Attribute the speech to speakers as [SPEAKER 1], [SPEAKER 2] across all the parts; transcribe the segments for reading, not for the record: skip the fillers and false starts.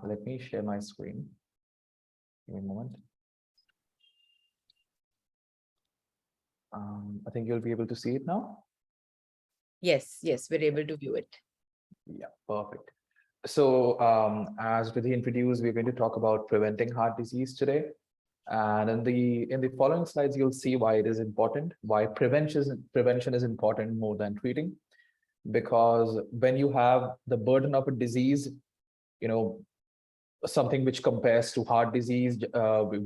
[SPEAKER 1] Let me share my screen. Give me a moment. I think you'll be able to see it now.
[SPEAKER 2] Yes, we're able to view it.
[SPEAKER 1] Yeah, perfect. So as Vidhi introduced, we're going to talk about preventing heart disease today. And in the following slides, you'll see why it is important, why prevention is important more than treating. Because when you have the burden of a disease, something which compares to heart disease, where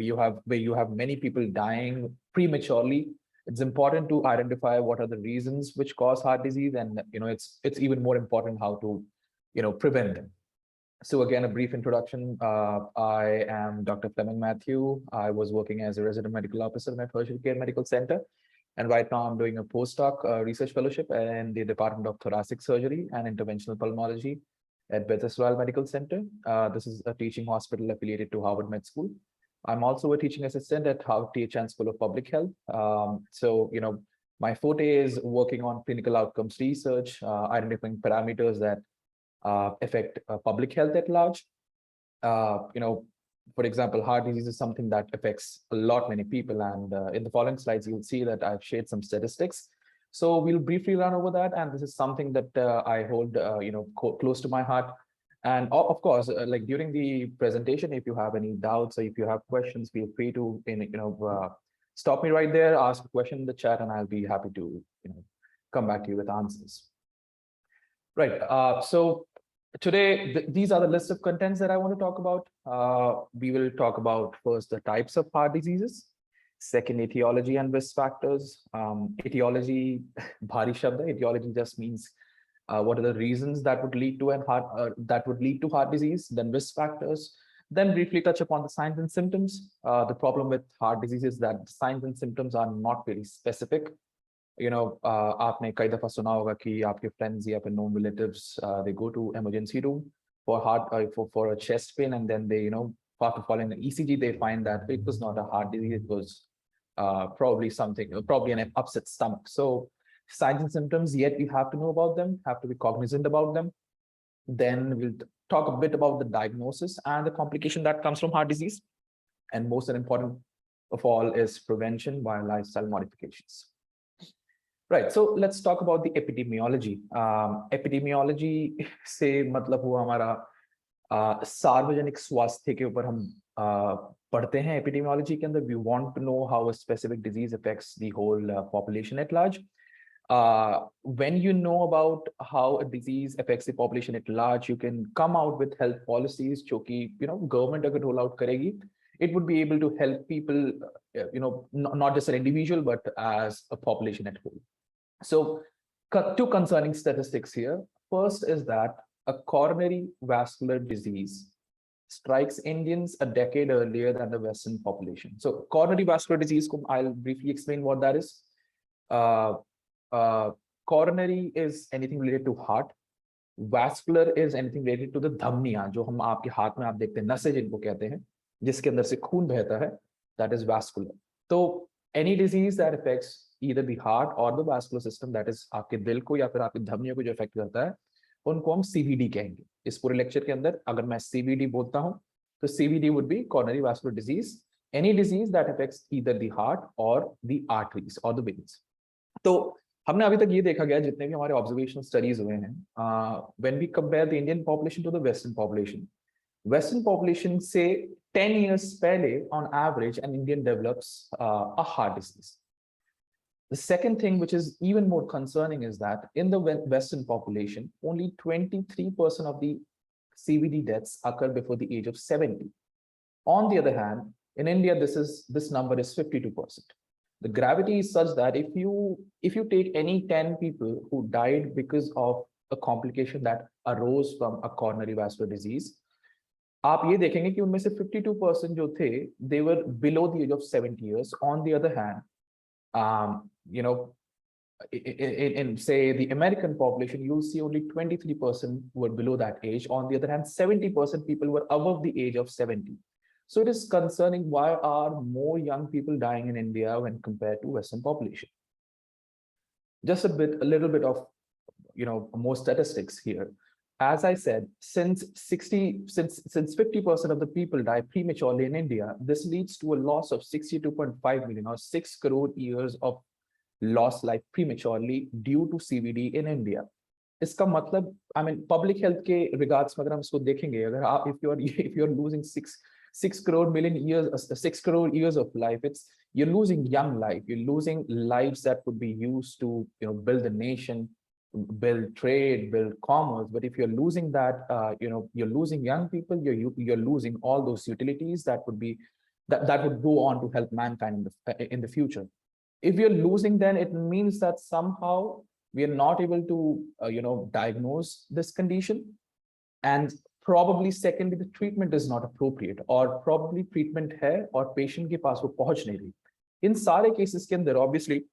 [SPEAKER 1] you have many people dying prematurely, it's important to identify what are the reasons which cause heart disease, and it's even more important how to prevent them. So again, a brief introduction. I am Dr. Fleming Mathew. I was working as a resident medical officer in a tertiary care medical center. And right now I'm doing a postdoc research fellowship in the Department of Thoracic Surgery and Interventional Pulmonology at Bethesda Medical Center. This is a teaching hospital affiliated to Harvard Med School. I'm also a teaching assistant at Harvard THN School of Public Health. My forte is working on clinical outcomes research, identifying parameters that affect public health at large. For example, heart disease is something that affects many people. And in the following slides, you'll see that I've shared some statistics. So we'll briefly run over that. And this is something that I hold, close to my heart. And of course, like during the presentation, if you have any doubts or if you have questions, feel free to, stop me right there, ask a question in the chat, and I'll be happy to, come back to you with answers. Right. So today, these are the list of contents that I want to talk about. We will talk about first the types of heart diseases, second etiology and risk factors. Etiology, bhari shabd. Etiology just means what are the reasons that would lead to heart disease. Then risk factors. Then briefly touch upon the signs and symptoms. The problem with heart disease is that the signs and symptoms are not very specific. आपने कई दफा सुना होगा कि आपके friends या फिर known relatives they go to emergency room for for a chest pain, and then they after following an ECG they find that it was not a heart disease, it was probably an upset stomach. So signs and symptoms, yet you have to know about them, have to be cognizant about them. Then we'll talk a bit about the diagnosis and the complication that comes from heart disease, and most important of all is prevention via lifestyle modifications. Right, so let's talk about the epidemiology. Epidemiology से मतलब हुआ हमारा सार्वजनिक स्वास्थ्य के ऊपर हम पढ़ते हैं epidemiology के अंदर. We want to know how a specific disease affects the whole population at large. When you know about how a disease affects the population at large, you can come out with health policies जो कि government अगर roll out करेगी, it would be able to help people, not just an individual but as a population at whole. So two concerning statistics here. First is that a coronary vascular disease strikes Indians a decade earlier than the Western population. So coronary vascular disease, I'll briefly explain what that is. Coronary is anything related to heart. Vascular is anything related to the धमनियां, जो हम आपके हाथ में आप देखते हैं, नसें जिनको कहते हैं, जिसके अंदर से खून बहता है, that is vascular. So any disease that affects either the heart or the vascular system, that is आपके दिल को या फिर आपकी धमनियों को जो affect करता है, उनको हम CVD कहेंगे. इस पूरे लेक्चर के अंदर अगर मैं CVD बोलता हूं, तो CVD would be coronary vascular disease, any disease that affects either the heart or the arteries or the veins. तो हमने अभी तक ये देखा गया जितने भी हमारे ऑब्जर्वेशनल स्टडीज हुए हैं, when we compare the Indian population to the western population से 10 years पहले on average an Indian develops a heart disease. The second thing which is even more concerning is that in the Western population, only 23% of the CVD deaths occur before the age of 70. On the other hand, in India, this number is 52%. The gravity is such that if you take any 10 people who died because of a complication that arose from a coronary vascular disease, आप ये देखेंगे कि उनमें से 52% जो थे, they were below the age of 70 years. On the other hand, in say the American population, you'll see only 23% were below that age. On the other hand, 70% people were above the age of 70. So it is concerning, why are more young people dying in India when compared to Western population? Just a little bit of more statistics here. as I said, since 50% of the people die prematurely in India, this leads to a loss of 62.5 million or 6 crore years of lost life prematurely due to CVD in India. इसका मतलब, I mean, public health के regards में अगर हम इसको देखेंगे, अगर आप if you're losing 6 crore million years, 6 crore years of life, you're losing young life, you're losing lives that could be used to, build a nation, build trade, build commerce. But if you're losing that, you're losing young people, you're losing all those utilities that would be that would go on to help mankind in the future. If you're losing, then it means that somehow we are not able to diagnose this condition, and probably secondly the treatment is not appropriate, or probably treatment है और patient के पास वो पहुंच नहीं रही. In सारे cases के अंदर, obviously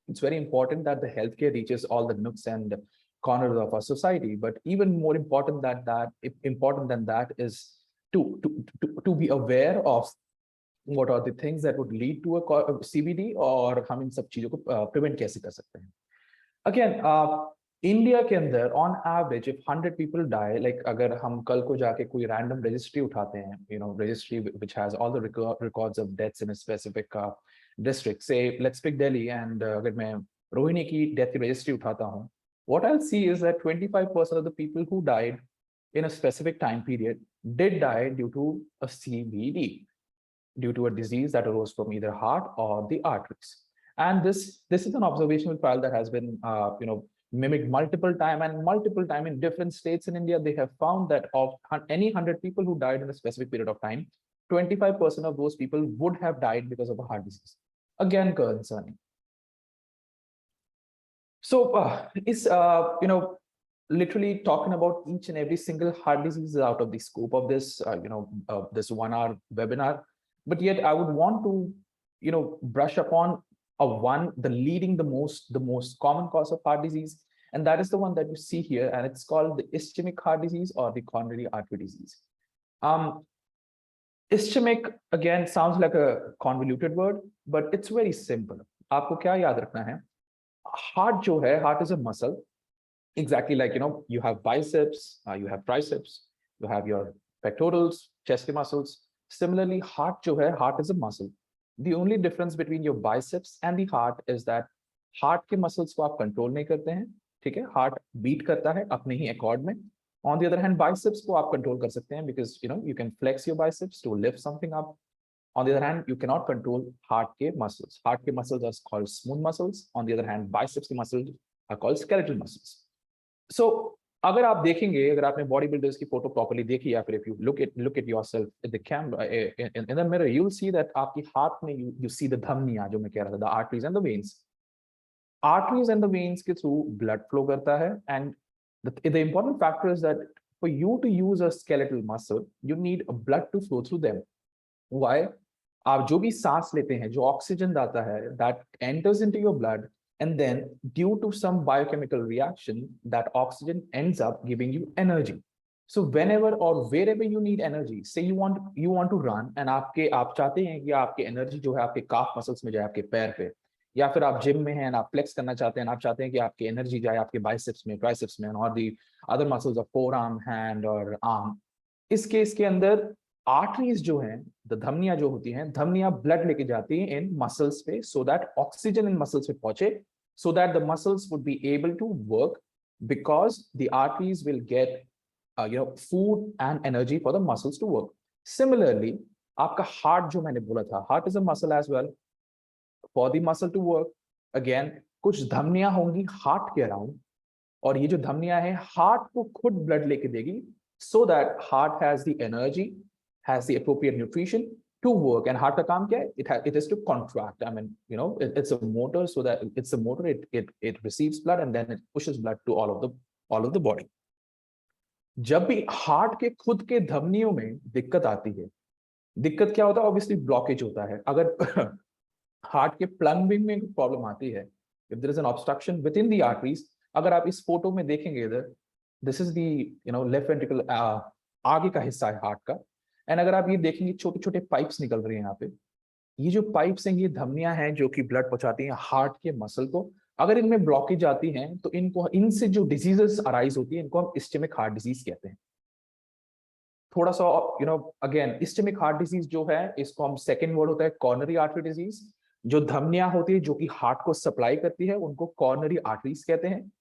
[SPEAKER 1] it's very important that the healthcare reaches all the nooks and corners of our society, but even more important than that is to be aware of what are the things that would lead to a CVD, और हम इन सब चीजों को prevent कैसे कर सकते हैं. Again, India के अंदर on average if 100 people die, like अगर हम कल को जाके कोई random registry उठाते हैं, registry which has all the records of deaths in a specific district, say let's pick Delhi, and अगर मैं रोहिणी की death की registry उठाता हूँ, what I'll see is that 25% of the people who died in a specific time period did die due to a CVD, due to a disease that arose from either heart or the arteries. And this is an observational trial that has been mimicked multiple time in different states in India. They have found that of any 100 people who died in a specific period of time, 25% of those people would have died because of a heart disease. Again, concerning. So literally talking about each and every single heart disease is out of the scope of this this 1 hour webinar. But yet I would want to brush upon the most common cause of heart disease, and that is the one that you see here, and it's called the ischemic heart disease or the coronary artery disease. Ischemic again sounds like a convoluted word, but it's very simple. आपको क्या याद रखना है? Heart जो है, heart is a muscle, exactly like you have biceps, you have triceps, you have your pectorals, chest muscles. Similarly, heart जो है, heart is a muscle. The only difference between your biceps and the heart is that heart के muscles को आप control नहीं करते हैं, ठीक है? Heart beat करता है अपने ही accord में. On the other hand, biceps को आप control कर सकते हैं because you can flex your biceps to lift something up. On the other hand, you cannot control heart के muscles. Heart के muscles are called smooth muscles. On the other hand, biceps के muscles are called skeletal muscles. So अगर आप देखेंगे, अगर आपने body builders की photo properly देखी, या फिर if you look at yourself in the camera, in the mirror, you'll see that आपकी हाथ में you see the धमनियां, जो मैं कह रहा था, the arteries and the veins. Arteries and the veins के through blood flow करता है, and the important factor is that for you to use a skeletal muscle, you need a blood to flow through them. Why? आप जो भी सांस लेते हैं, जो ऑक्सीजन आता है, that enters into your blood, and then due to some biochemical reaction, that oxygen ends up giving you energy. So whenever or wherever you need energy, say you want to run, and आप चाहते हैं कि आपके energy जो है आपके काफ muscles में जाए, आपके पैर पे, या फिर आप जिम में हैं, आप फ्लेक्स करना चाहते हैं, आप चाहते हैं कि आपकी एनर्जी जाए आपके बाइसेप्स में, ट्राइसेप्स में, और the other muscles of forearm, hand और आर्म. इस केस के अंदर आर्टरीज जो हैं, धमनियां जो होती हैं, धमनियां ब्लड लेके जाती हैं इन मसल्स पे, so that oxygen in muscles पे पहुंचे, so that the muscles would be able to work, because the arteries will get food and energy for the muscles to work. Similarly, आपका heart जो मैंने बोला था, heart is a muscle as well. For the muscle to work, again कुछ धमनियां होंगी heart के around, और ये जो धमनियां हैं heart को खुद blood लेके देगी, so that heart has the energy, has the appropriate nutrition to work. And heart का काम क्या है? It is to contract. I mean, it's a motor, so that it's a motor. It receives blood and then it pushes blood to all of the body. जब भी heart के खुद के धमनियों में दिक्कत आती है, दिक्कत क्या होता है? Obviously blockage होता है. अगर heart के plumbing में प्रॉब्लम आती है, if there is an obstruction within the arteries, अगर आप इस फोटो में देखेंगे इधर, this is the left ventricle, आगे का हिस्सा है हार्ट का. एंड अगर आप ये देखेंगे, छोटे छोटे पाइप्स निकल रहे हैं यहाँ पे. ये जो पाइप्स हैं, ये धमनियां हैं जो कि ब्लड पहुंचाती हैं हार्ट के मसल को. अगर इनमें ब्लॉकेज आती हैं तो इनसे जो डिजीजेस अराइज होती है इनको हम इस्टेमिक हार्ट डिजीज कहते हैं। थोड़ा सा अगेन इस्टेमिक हार्ट डिजीज जो है इसको हम सेकेंड वर्ड होता है कॉर्नरी आर्टरी डिजीज। जो धमनियां होती है जो कि हार्ट को सप्लाई करती है उनको कॉर्नरी आर्टरीज कहते हैं।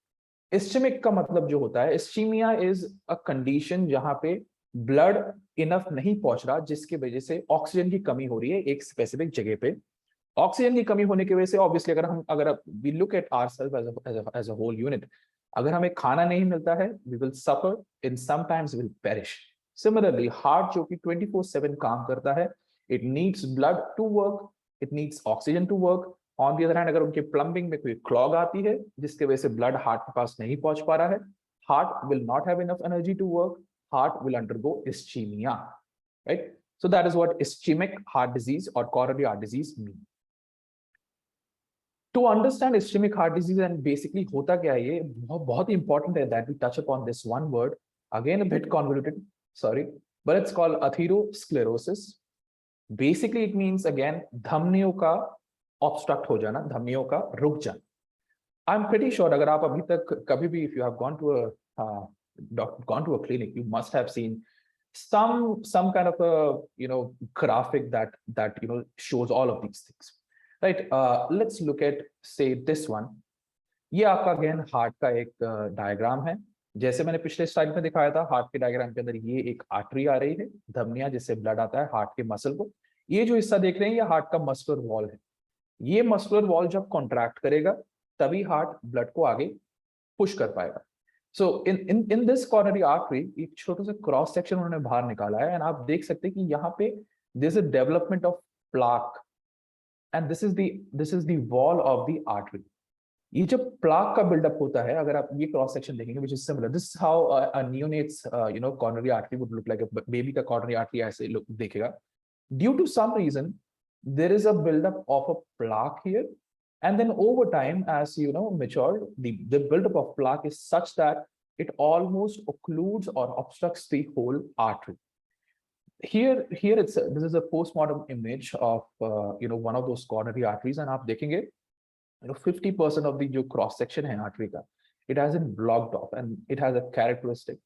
[SPEAKER 1] इस्टेमिक का मतलब जो होता है, इस्चीमिया इज अ कंडीशन जहां पे ब्लड इनफ नहीं पहुंच रहा, जिसकी वजह से ऑक्सीजन की कमी हो रही है एक स्पेसिफिक जगह पे। ऑक्सीजन की कमी होने की वजह से ऑब्वियसली अगर we look at ourselves as a whole unit, अगर हमें खाना नहीं मिलता है we will suffer, in sometimes will perish. Similarly heart जो कि 24/7 काम करता है, it needs blood to work, it needs oxygen to work. On the other hand अगर उनके प्लम्बिंग में कोई क्लॉग आती है जिसके वजह से ब्लड हार्ट के पास नहीं पहुंच पा रहा है, heart will not have enough energy to work, heart will undergo ischaemia, right? So that is what ischemic heart disease or coronary heart disease mean. To understand ischemic heart disease and basically होता क्या है, ये बहुत ही important है that we touch upon this one word, again a bit convoluted, sorry, but it's called atherosclerosis. Basically it means again धमनियों का obstruct हो जाना, धमनियों का रुक जाना। I'm pretty sure अगर आप अभी तक कभी भी if you have gone to a clinic, you must have seen some kind of a graphic that shows all of these things, right? Let's look at say this one. ये आपका again heart का एक diagram है। जैसे मैंने पिछले slide में दिखाया था, हार्ट के डायग्राम के अंदर ये एक आर्टरी आ रही है, धमनियां जिससे ब्लड आता है हार्ट के मसल को। ये जो हिस्सा देख रहे हैं ये हार्ट का मस्कुलर वॉल है। ये मस्कुलर वॉल जब कॉन्ट्रैक्ट करेगा तभी हार्ट ब्लड को आगे पुश कर पाएगा। So in this coronary artery एक छोटा सा क्रॉस सेक्शन उन्होंने बाहर निकाला है, एंड आप देख सकते हैं कि यहाँ पे there's a development of plaque and this is the wall of the artery. ये जब प्लाक का बिल्डअप होता है, अगर आप ये क्रॉस सेक्शन देखेंगे which is similar, this is how a neonate's coronary artery would look like, a baby का coronary artery ऐसे look देखेगा। Due to some reason there is a buildup of a plaque here, and then over time as mature, the buildup of plaque is such that it almost occludes or obstructs the whole artery. Here this is a postmortem image of one of those coronary arteries, and आप देखेंगे 50% of the जो cross section है artery का, it hasn't blocked off and it has a characteristic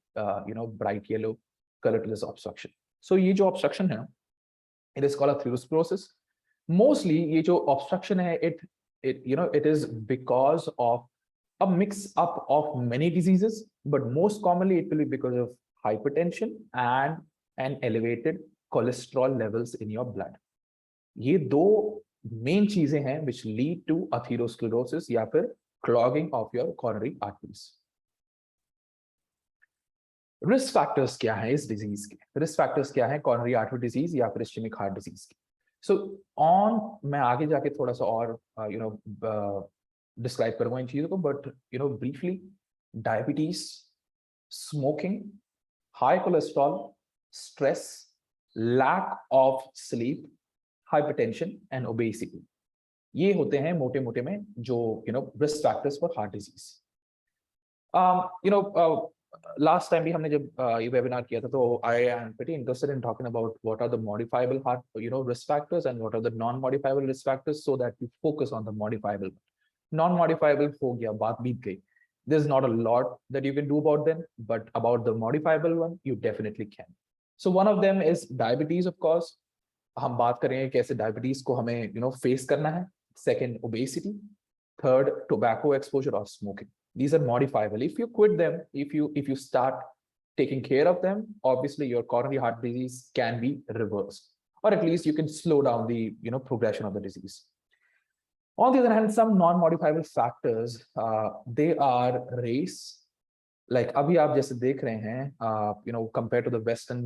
[SPEAKER 1] bright yellow colorless obstruction. So ये जो obstruction है it is called atherosclerosis. Mostly ये जो obstruction है it is because of a mix up of many diseases, but most commonly it will be because of hypertension and elevated cholesterol levels in your blood. ये दो main चीजें हैं which lead to atherosclerosis या फिर clogging of your coronary arteries. Risk factors क्या है इस disease के? रिस्क फैक्टर्स क्या है coronary artery disease या फिर ischemic heart disease के? So मैं आगे जाके थोड़ा सा और डिस्क्राइब करूंगा इन चीजों को, but briefly diabetes, smoking, high cholesterol, stress, lack of sleep, hypertension and obesity, ये होते हैं मोटे मोटे में जो risk factors for heart disease. Last time भी हमने जब ये वेबिनार किया था तो I am pretty interested in talking about what are the modifiable heart risk factors and what are the non modifiable risk factors, so that you focus on the modifiable. Non modifiable हो गया, बात बीत गई। There's not a lot that you can do about them, but about the modifiable one you definitely can. So one of them is diabetes, of course. हम बात करेंगे कैसे diabetes को हमें फेस करना है। Second, obesity. Third, tobacco exposure or smoking. These are modifiable. If you quit them, if you start taking care of them, obviously your coronary heart disease can be reversed, or at least you can slow down the progression of the disease. On the other hand, some non-modifiable factors, they are race. Like अभी आप जैसे देख रहे हैं, compared to the Western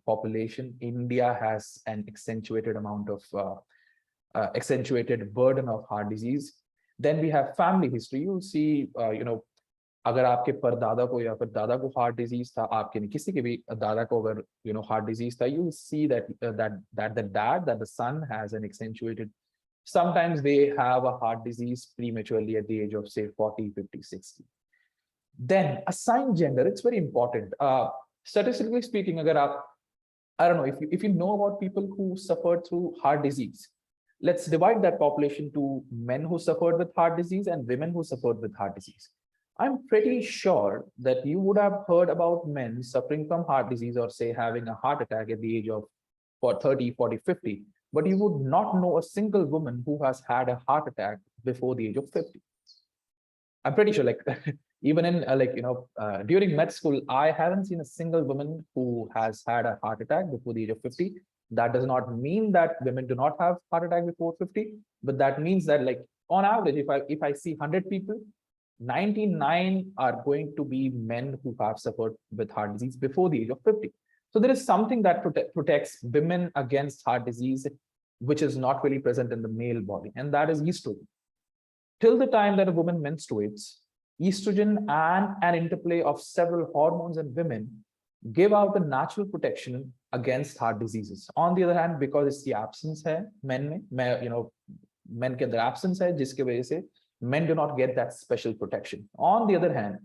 [SPEAKER 1] population, India has an accentuated amount of accentuated burden of heart disease. Then we have family history. You'll see, अगर आपके परदादा को या फिर दादा को हार्ट डिजीज था, आपके नहीं किसी के भी दादा को अगर हार्ट डिजीज था, you will see that the son has an accentuated. Sometimes they have a heart disease prematurely at the age of say 40, 50, 60. Then assign gender, it's very important. Statistically speaking, agar I don't know if you know about people who suffer through heart disease, let's divide that population to men who suffered with heart disease and women who suffered with heart disease. I'm pretty sure that you would have heard about men suffering from heart disease or say having a heart attack at the age of 30, 40, 50, but you would not know a single woman who has had a heart attack before the age of 50. I'm pretty sure, like, even in during med school, I haven't seen a single woman who has had a heart attack before the age of 50. That does not mean that women do not have heart attack before 50, but that means that, like, on average, if I see 100 people, 99 are going to be men who have suffered with heart disease before the age of 50. So there is something that protects women against heart disease, which is not really present in the male body, and that is estrogen. Till the time that a woman menstruates, estrogen and an interplay of several hormones in women give out a natural protection against heart diseases. On the other hand, because it's the absence hai men mein, men ke andar absence hai, jiske wajah se men do not get that special protection. On the other hand,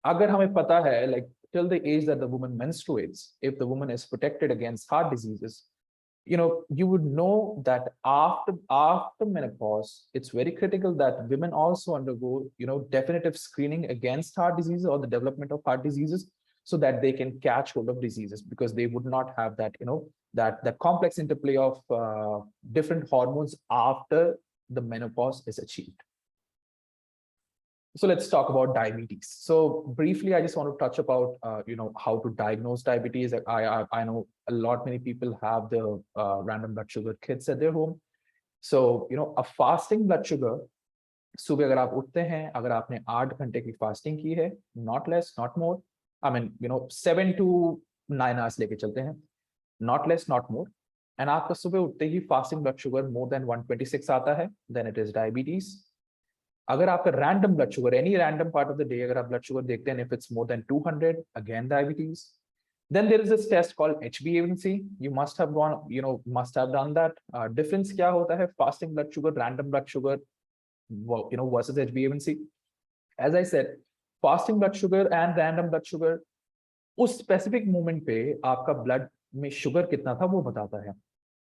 [SPEAKER 1] agar hame pata hai, like, till the age that the woman menstruates, if the woman is protected against heart diseases, you would know that after menopause, it's very critical that women also undergo, definitive screening against heart diseases or the development of heart diseases, so that they can catch hold of diseases, because they would not have that, that complex interplay of different hormones after the menopause is achieved. So let's talk about diabetes. So briefly, I just want to touch about, how to diagnose diabetes. I know many people have the random blood sugar kits at their home. So, a fasting blood sugar, सुबह अगर आप उठते हैं, अगर आपने 8 घंटे की fasting की है, not less, not more, I mean, 7 to 9 hours लेके चलते हैं, not less, not more, and आपका सुबह उठते ही fasting blood sugar more than 126 आता है, then it is diabetes. अगर आपका random blood sugar, any random part of the day, अगर आप blood sugar देखते हैं, if it's more than 200, again diabetes. Then there is this test called HbA1c. You must have must have done that. Difference क्या होता है fasting blood sugar, random blood sugar, versus HbA1c? As I said, fasting blood sugar and random blood sugar, उस specific moment पे आपका blood में sugar कितना था वो बताता है.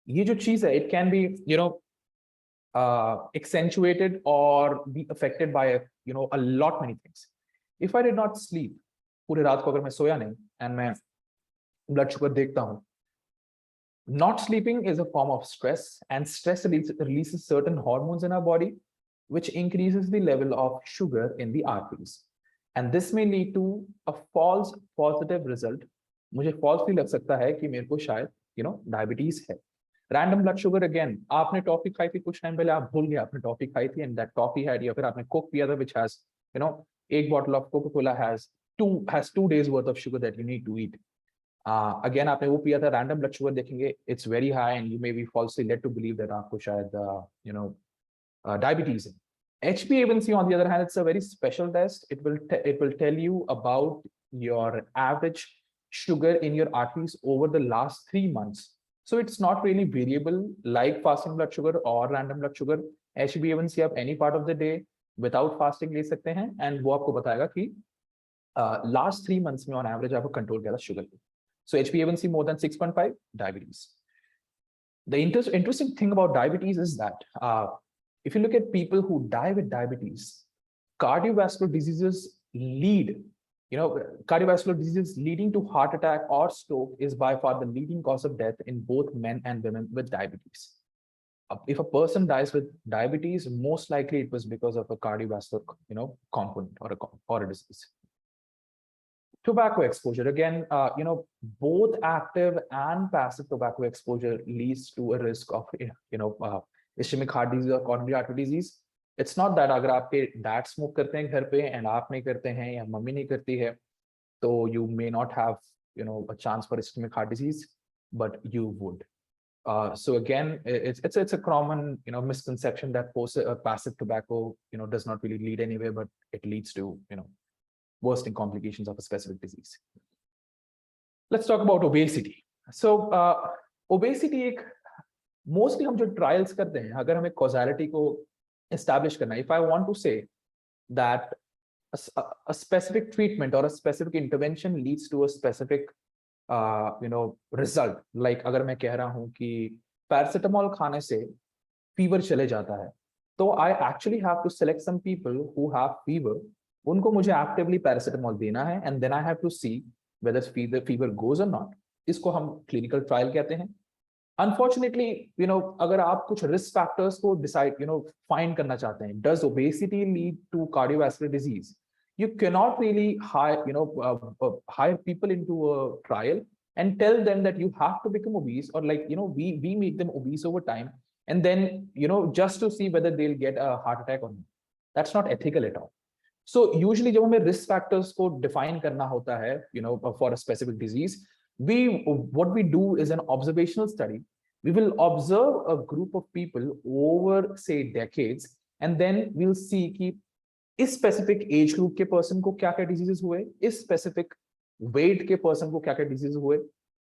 [SPEAKER 1] ये जो चीज है, it can be, accentuated or be affected by a lot many things. If I did not sleep, पूरे रात को अगर मैं सोया नहीं and मैं blood sugar देखता हूँ, not sleeping is a form of stress, and stress releases certain hormones in our body, which increases the level of sugar in the arteries, and this may lead to a false positive result. मुझे falsely लग सकता है कि मेरे को शायद diabetes है. Random blood sugar, again, आपने टॉफी खाई थी कुछ टाइम पहले, आप भूल गए आपने टॉफी खाई थी, and that toffee had, या फिर आपने कोक पिया था, which has, एक bottle of Coca-Cola has 2 days worth of sugar that you need to eat. Again, आपने वो पिया था, random blood sugar देखेंगे, it's very high, and you may be falsely led to believe that आपको शायद diabetes है. HbA1c, on the other hand, it's a very special test. It will tell you about your average sugar in your arteries over the last 3 months. So it's not really variable like fasting blood sugar or random blood sugar. HbA1c आप any part of the day without fasting ले सकते हैं, and वो आपको बताएगा कि last 3 months में on average आपको control किया था sugar. So HbA1c more than 6.5, diabetes. The interesting thing about diabetes is that if you look at people who die with diabetes, cardiovascular diseases cardiovascular diseases leading to heart attack or stroke is by far the leading cause of death in both men and women with diabetes. If a person dies with diabetes, most likely it was because of a cardiovascular, component or a disease. Tobacco exposure, again, both active and passive tobacco exposure leads to a risk of, ischemic heart disease or coronary artery disease. It's not that अगर आपके dad smoke करते हैं घर पे and आप नहीं करते हैं या मम्मी नहीं करती है, तो you may not have, a chance for ischemic heart disease, but you would. So again, it's a common, misconception that passive tobacco, does not really lead anywhere, but it leads to, worsening complications of a specific disease. Let's talk about obesity. So obesity, mostly हम जो trials करते हैं, अगर हमें causality को establish करना, if I want to say that a specific treatment or a specific intervention leads to a specific result, like अगर मैं कह रहा हूँ कि paracetamol खाने से फीवर चले जाता है, तो I actually have to select some people who have fever, उनको मुझे एक्टिवली पैरासिटामोल देना है, and then I have to see whether fever goes or not. इसको हम क्लिनिकल ट्रायल कहते हैं। अनफॉर्चुनेटली अगर आप कुछ रिस्क फैक्टर्स को डिसाइड फाइंड करना चाहते हैं, does obesity lead to cardiovascular disease, you cannot really hire people into a trial and tell them that you have to become obese, or like we make them obese over time, and then just to see whether they'll get a heart attack or not. That's not ethical at all. So usually जब हमें risk factors को define करना होता है for a specific disease, what we do is an observational study. We will observe a group of people over say decades, and then we'll see कि इस specific age group के person को क्या क्या डिजीजेस हुए, इस स्पेसिफिक वेट के person को क्या क्या डिजीज हुए,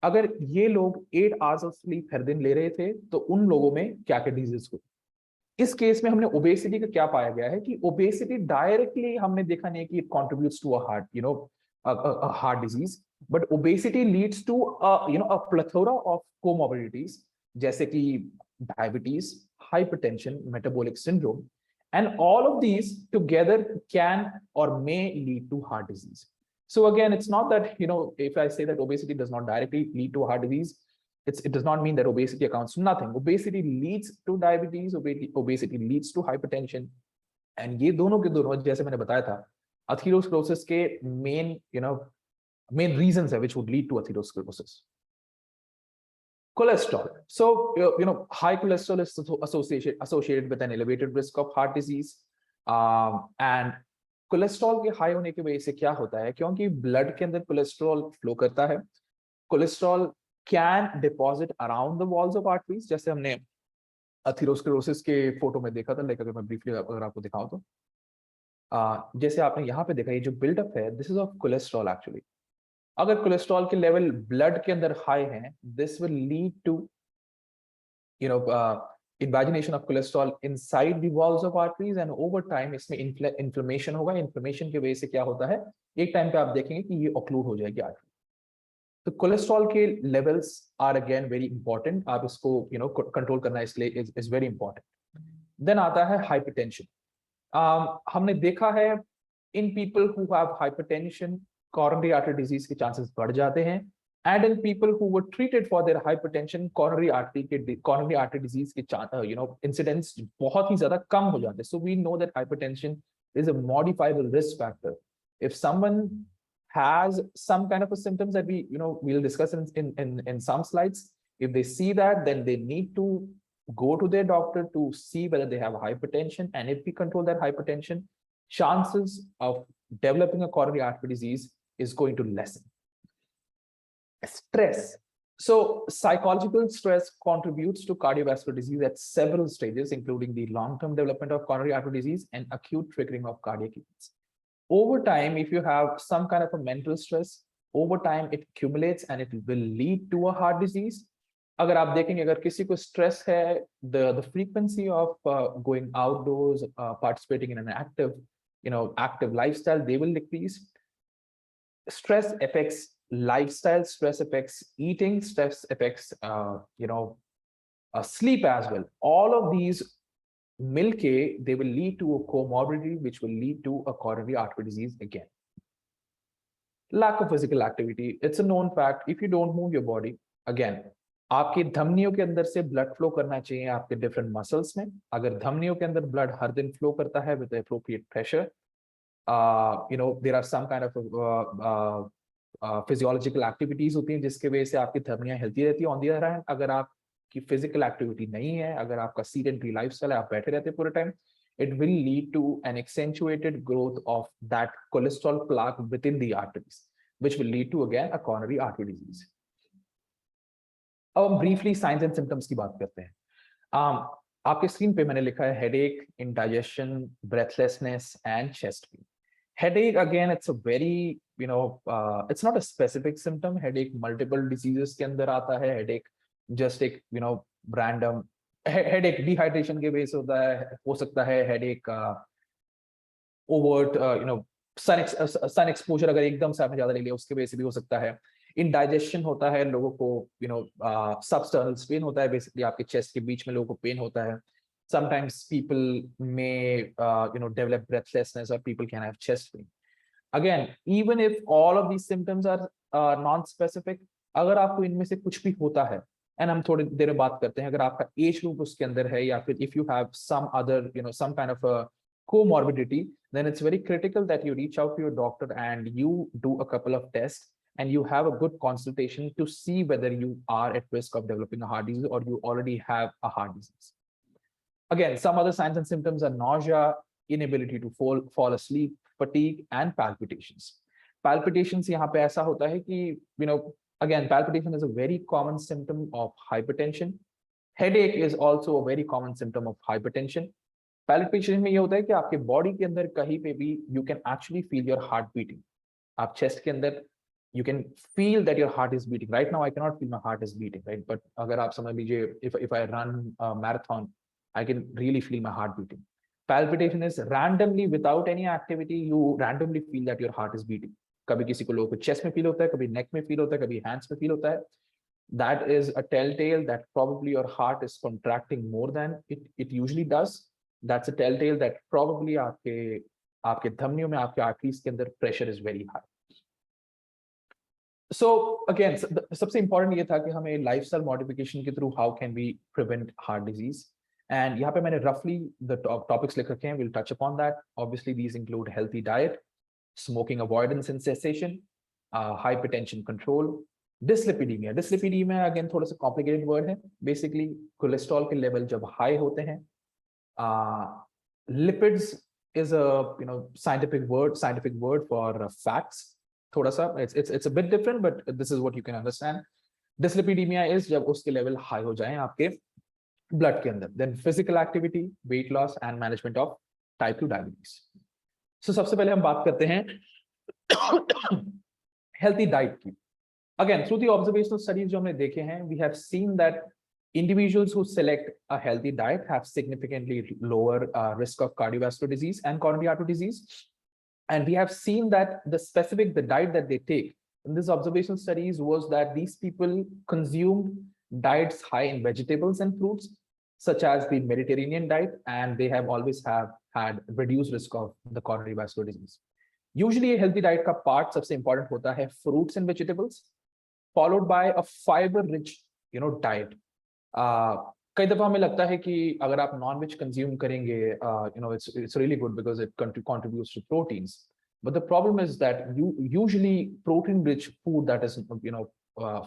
[SPEAKER 1] अगर ये लोग 8 आवर्स ऑफ स्लीप हर दिन ले रहे थे तो उन लोगों में क्या क्या डिजीज हुए। इस केस में हमने ओबेसिटी का क्या पाया गया है कि ओबेसिटी डायरेक्टली हमने देखा नहीं कि it contributes to a heart disease, but obesity leads to a plethora of comorbidities, जैसे कि diabetes, hypertension, metabolic syndrome, and all of these together can or may lead to heart disease. So again, it's not that if I say that obesity does not directly lead to heart disease, it does not mean that obesity accounts for nothing. Obesity leads to diabetes, obesity leads to hypertension, and ये दोनों के दोनों जैसे मैंने बताया था atherosclerosis के main reasons है which would lead to atherosclerosis. Cholesterol. So, high cholesterol is associated with an elevated risk of heart disease. And cholesterol के high होने की वजह से क्या होता है, क्योंकि blood के अंदर cholesterol flow करता है, cholesterol can deposit around the walls of arteries, जैसे हमने atherosclerosis के फोटो में देखा था, अगर मैं briefly अगर आपको दिखाऊं तो जैसे आपने यहाँ पे देखा, ये जो buildup है, this is of cholesterol actually. अगर कोलेस्ट्रॉल के लेवल ब्लड के अंदर हाई हैं, this will lead to invagination of cholesterol inside the walls of arteries, and over time इसमें इन्फ्लेमेशन होगा। इन्फ्लेमेशन की वजह से क्या होता है, एक टाइम पे आप देखेंगे कि ये ऑक्लूड हो जाएगी आर्टरी। तो कोलेस्ट्रॉल के levels are again very important, आप इसको कंट्रोल करना इसलिए इज वेरी इंपॉर्टेंट। देन आता है हाइपरटेंशन। हमने देखा है in people who have hypertension coronary artery disease के chances बढ़ जाते हैं, and in people who were treated for their hypertension, coronary artery disease के incidence बहुत ही ज्यादा कम हो जाते हैं। So we know that hypertension is a modifiable risk factor. If someone has some kind of a symptoms that we'll discuss in some slides, if they see that, then they need to go to their doctor to see whether they have hypertension, and if we control that hypertension, chances of developing a coronary artery disease is going to lessen. Stress. So psychological stress contributes to cardiovascular disease at several stages, including the long-term development of coronary artery disease and acute triggering of cardiac events. Over time, if you have some kind of a mental stress, over time it accumulates and it will lead to a heart disease. अगर आप देखेंगे, अगर किसी को stress है, the frequency of going outdoors, participating in an active lifestyle, they will decrease. Stress affects lifestyle, stress affects eating, stress affects sleep as well. All of these milke, they will lead to a comorbidity which will lead to a coronary artery disease again. Lack of physical activity, it's a known fact. If you don't move your body, again, आपकी धमनियों के अंदर से blood flow करना चाहिए आपके different muscles में। अगर धमनियों के अंदर ब्लड हर दिन फ्लो करता है with appropriate pressure, there are some kind of physiological activities होती हैं जिसके वजह से आपकी धमनियां हेल्थी रहती है। ऑन द अदर हैंड, अगर आपकी फिजिकल एक्टिविटी नहीं है, अगर आपका सीडेंटरी लाइफस्टाइल है, आप बैठे रहते हैं पूरे time, it will lead to an accentuated growth of that cholesterol plaque within the arteries, which will lead to again a coronary artery disease. अब हम briefly signs and symptoms की बात करते हैं। आपके स्क्रीन पे मैंने लिखा है headache, indigestion, breathlessness and chest pain. Headache, again, it's a very, it's not a specific symptom. Headache multiple diseases के अंदर आता है। Headache just एक random headache dehydration के वजह से होता है, हो सकता है headache overt sun exposure अगर एकदम से आपने ज्यादा ले लिया उसके वजह से भी हो सकता है। indigestion होता है लोगों को, substernal pain होता है, बेसिकली आपके चेस्ट के बीच में लोगों को पेन होता है। Sometimes people may develop breathlessness, or people can have chest pain. Again, even if all of these symptoms are non-specific, अगर आपको इनमें से कुछ भी होता है, and हम थोड़ी देर में बात करते हैं, अगर आपका एज ग्रुप उसके अंदर है, या फिर if you have some other some kind of a comorbidity, then it's very critical that you reach out to your doctor and you do a couple of tests and you have a good consultation to see whether you are at risk of developing a heart disease or you already have a heart disease. Again, some other signs and symptoms are nausea, inability to fall asleep, fatigue, and palpitations. Palpitations यहाँ पे ऐसा होता है कि again, palpitation is a very common symptom of hypertension. Headache is also a very common symptom of hypertension. Palpitation में ये होता है कि आपके बॉडी के अंदर कहीं पे भी you can actually feel your heart beating. आप chest के अंदर you can feel that your heart is beating. Right now, I cannot feel my heart is beating, right? But अगर आप समझ लीजिए, if I run a marathon, I can really feel my heart beating. Palpitation is randomly, without any activity, you randomly feel that your heart is beating. कभी किसी को लोगों को chest में feel होता है, कभी neck में feel होता है, कभी hands में feel होता है. That is a telltale that probably your heart is contracting more than it usually does. That's a telltale that probably आपके धमनियों में, आपके arteries के अंदर pressure is very high. So again, सबसे important ये था कि हमें lifestyle modification के through how can we prevent heart disease. And यहाँ पे मैंने roughly the topics लिख रखे हैं. We'll touch upon that. Obviously, these include healthy diet, smoking avoidance and cessation, hypertension control, dyslipidemia. Dyslipidemia again थोड़ा सा complicated word है. Basically, cholesterol के level जब high होते हैं. Lipids is a scientific word for fats. थोड़ा सा it's a bit different, but this is what you can understand. Dyslipidemia is जब उसके level high हो जाएं आपके blood के अंदर. Then physical activity, weight loss, and management of type 2 diabetes. So सबसे पहले हम बात करते हैं healthy diet की. Again, through the observational studies जो हमने देखे हैं, we have seen that individuals who select a healthy diet have significantly lower risk of cardiovascular disease and coronary artery disease. And we have seen that the diet that they take in these observational studies was that these people consumed diets high in vegetables and fruits, such as the Mediterranean diet, and they have always had reduced risk of the coronary vascular disease. Usually a healthy diet का part सबसे important होता है fruits and vegetables, followed by a fiber-rich diet. कई दफा हमें लगता है कि अगर आप non-veg consume करेंगे, it's really good because it contributes to proteins. But the problem is that usually protein-rich food, that is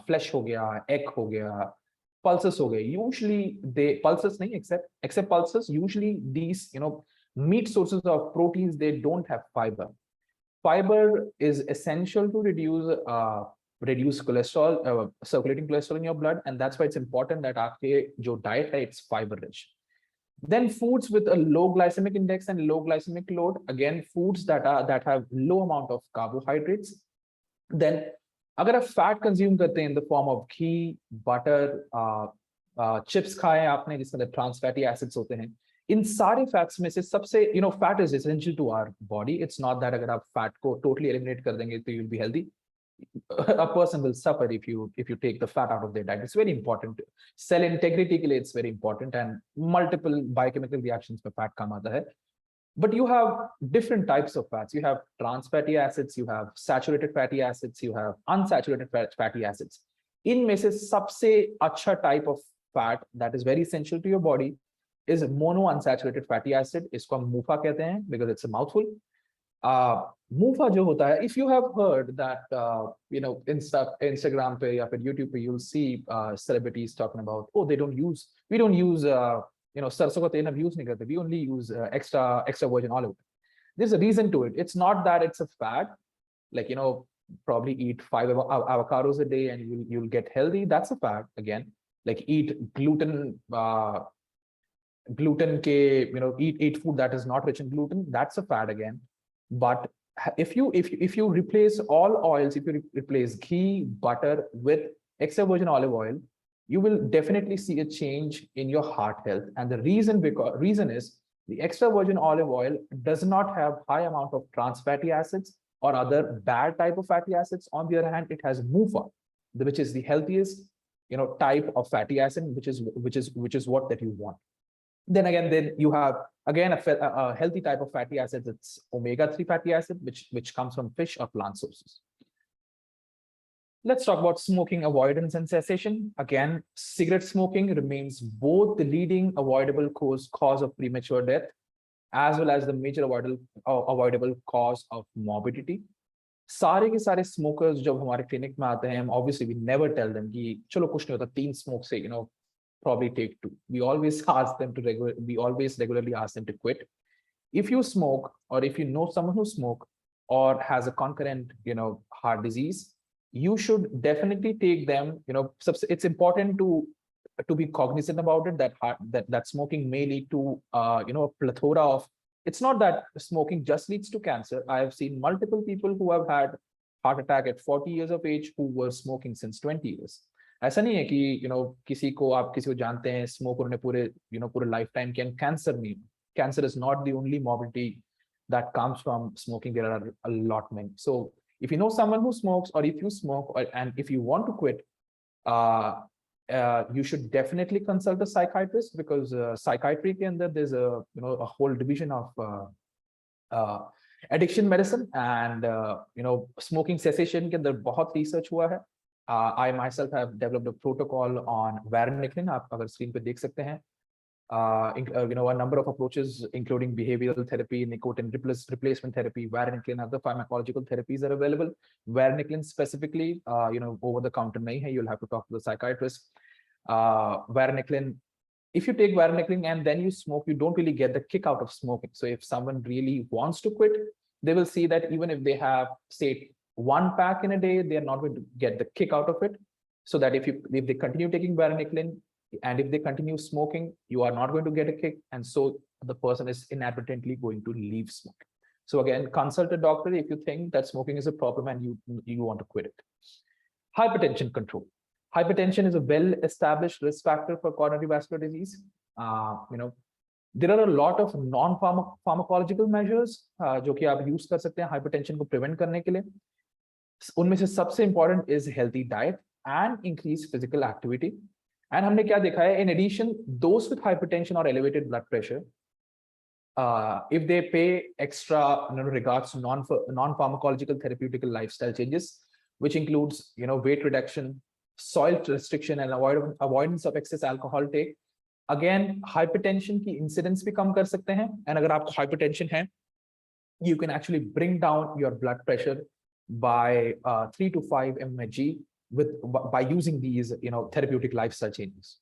[SPEAKER 1] flesh हो गया, egg हो गया, pulses हो गए, usually pulses नहीं, except pulses, usually these meat sources of proteins, they don't have fiber. Fiber is essential to reduce cholesterol, circulating cholesterol in your blood, and that's why it's important that आपके जो diet है, it's fiber rich. Then foods with a low glycemic index and low glycemic load, again foods that have low amount of carbohydrates. Then अगर आप fat consume करते हैं in the form of ghee, butter, chips खाएं आपने जिसमें trans fatty acids होते हैं, इन सारे fats में से सबसे fat is essential to our body. It's not that अगर आप fat को totally eliminate कर देंगे तो you'll be healthy. A person will suffer if you take the fat out of their diet. It's very important. Cell integrity के लिए it's very important, and multiple biochemical reactions पे fat काम आता है. But you have different types of fats. You have trans fatty acids, you have saturated fatty acids, you have unsaturated fatty acids. इनमें से सबसे अच्छा type of fat that is very essential to your body is monounsaturated fatty acid. इसको हम MUFA कहते हैं because it's a mouthful. MUFA जो होता है, if you have heard that Instagram पे या फिर YouTube पे you'll see celebrities talking about, oh, we don't use सरसों का तेल हम use नहीं करते, we only use extra virgin olive. There's a reason to it. It's not that it's a fad, like probably eat 5 avocados a day and you'll get healthy. That's a fad. Again, like eat gluten के eat food that is not rich in gluten. That's a fad again. But if you replace all oils, if you replace ghee, butter with extra virgin olive oil, you will definitely see a change in your heart health. And the reason is the extra virgin olive oil does not have high amount of trans fatty acids or other bad type of fatty acids. On the other hand, it has MUFA, which is the healthiest type of fatty acid, which is what that you want. Then again, then you have again a healthy type of fatty acids. It's omega-3 fatty acid, which comes from fish or plant sources. Let's talk about smoking avoidance and cessation. Again, cigarette smoking remains both the leading avoidable cause of premature death, as well as the major avoidable cause of morbidity. सारे के सारे smokers जब हमारे clinic में आते हैं, obviously we never tell them कि चलो कुछ नहीं होता, 3 smoke से, probably take 2. We always regularly ask them to quit. If you smoke, or if you know someone who smoke or has a concurrent, heart disease, you should definitely take them. It's important to be cognizant about it, that smoking may lead to a plethora of. It's not that smoking just leads to cancer. I have seen multiple people who have had heart attack at 40 years of age who were smoking since 20 years. ऐसा नहीं है कि किसी को जानते हैं smoke उन्होंने पूरे लाइफ टाइम किया, कैंसर नहीं. Cancer is not the only morbidity that comes from smoking. There are a lot many. So if you know someone who smokes, or if you smoke, and if you want to quit, you should definitely consult a psychiatrist, because psychiatry ke andar there's a whole division of addiction medicine, and smoking cessation ke andar bahut research hua hai. I myself have developed a protocol on varenicline. आप अगर screen पे देख सकते हैं. A number of approaches, including behavioral therapy, nicotine replacement therapy, varenicline, other pharmacological therapies are available. Varenicline specifically, over the counter nahi hai. You'll have to talk to the psychiatrist. Varenicline, if you take varenicline and then you smoke, you don't really get the kick out of smoking. So if someone really wants to quit, they will see that even if they have, say, 1 pack in a day, they are not going to get the kick out of it. So that if they continue taking varenicline, and if they continue smoking, you are not going to get a kick, and so the person is inadvertently going to leave smoking. So again, consult a doctor if you think that smoking is a problem and you want to quit it. Hypertension control. Hypertension is a well-established risk factor for coronary vascular disease. There are a lot of non-pharmacological measures जो कि आप use कर सकते हैं hypertension को prevent करने के लिए. उनमें से सबसे important is healthy diet and increased physical activity. And हमने क्या देखा है, in addition, those with hypertension or elevated blood pressure, if they pay extra regards to non-pharmacological therapeutic lifestyle changes, which includes weight reduction, soil restriction, and avoidance of excess alcohol take, again hypertension की incidence भी कम कर सकते हैं. And अगर आपको hypertension है, you can actually bring down your blood pressure by 3 to 5 mmHg by using these therapeutic lifestyle changes.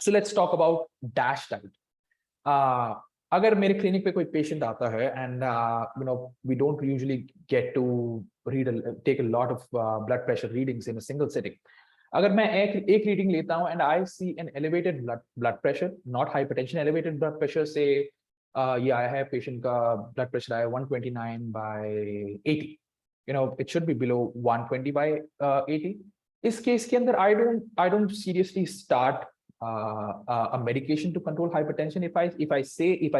[SPEAKER 1] So let's talk about DASH diet. अगर मेरे क्लिनिक पे कोई पेशेंट आता है, and we don't usually get to take a lot of blood pressure readings in a single sitting. अगर मैं एक reading लेता हूँ and I see an elevated blood pressure, not hypertension, elevated blood pressure, say ये आया है patient का blood pressure आया 129 by 80. It should be below 120 by 80. इस केस के अंदर I don't seriously start a medication to control hypertension. If I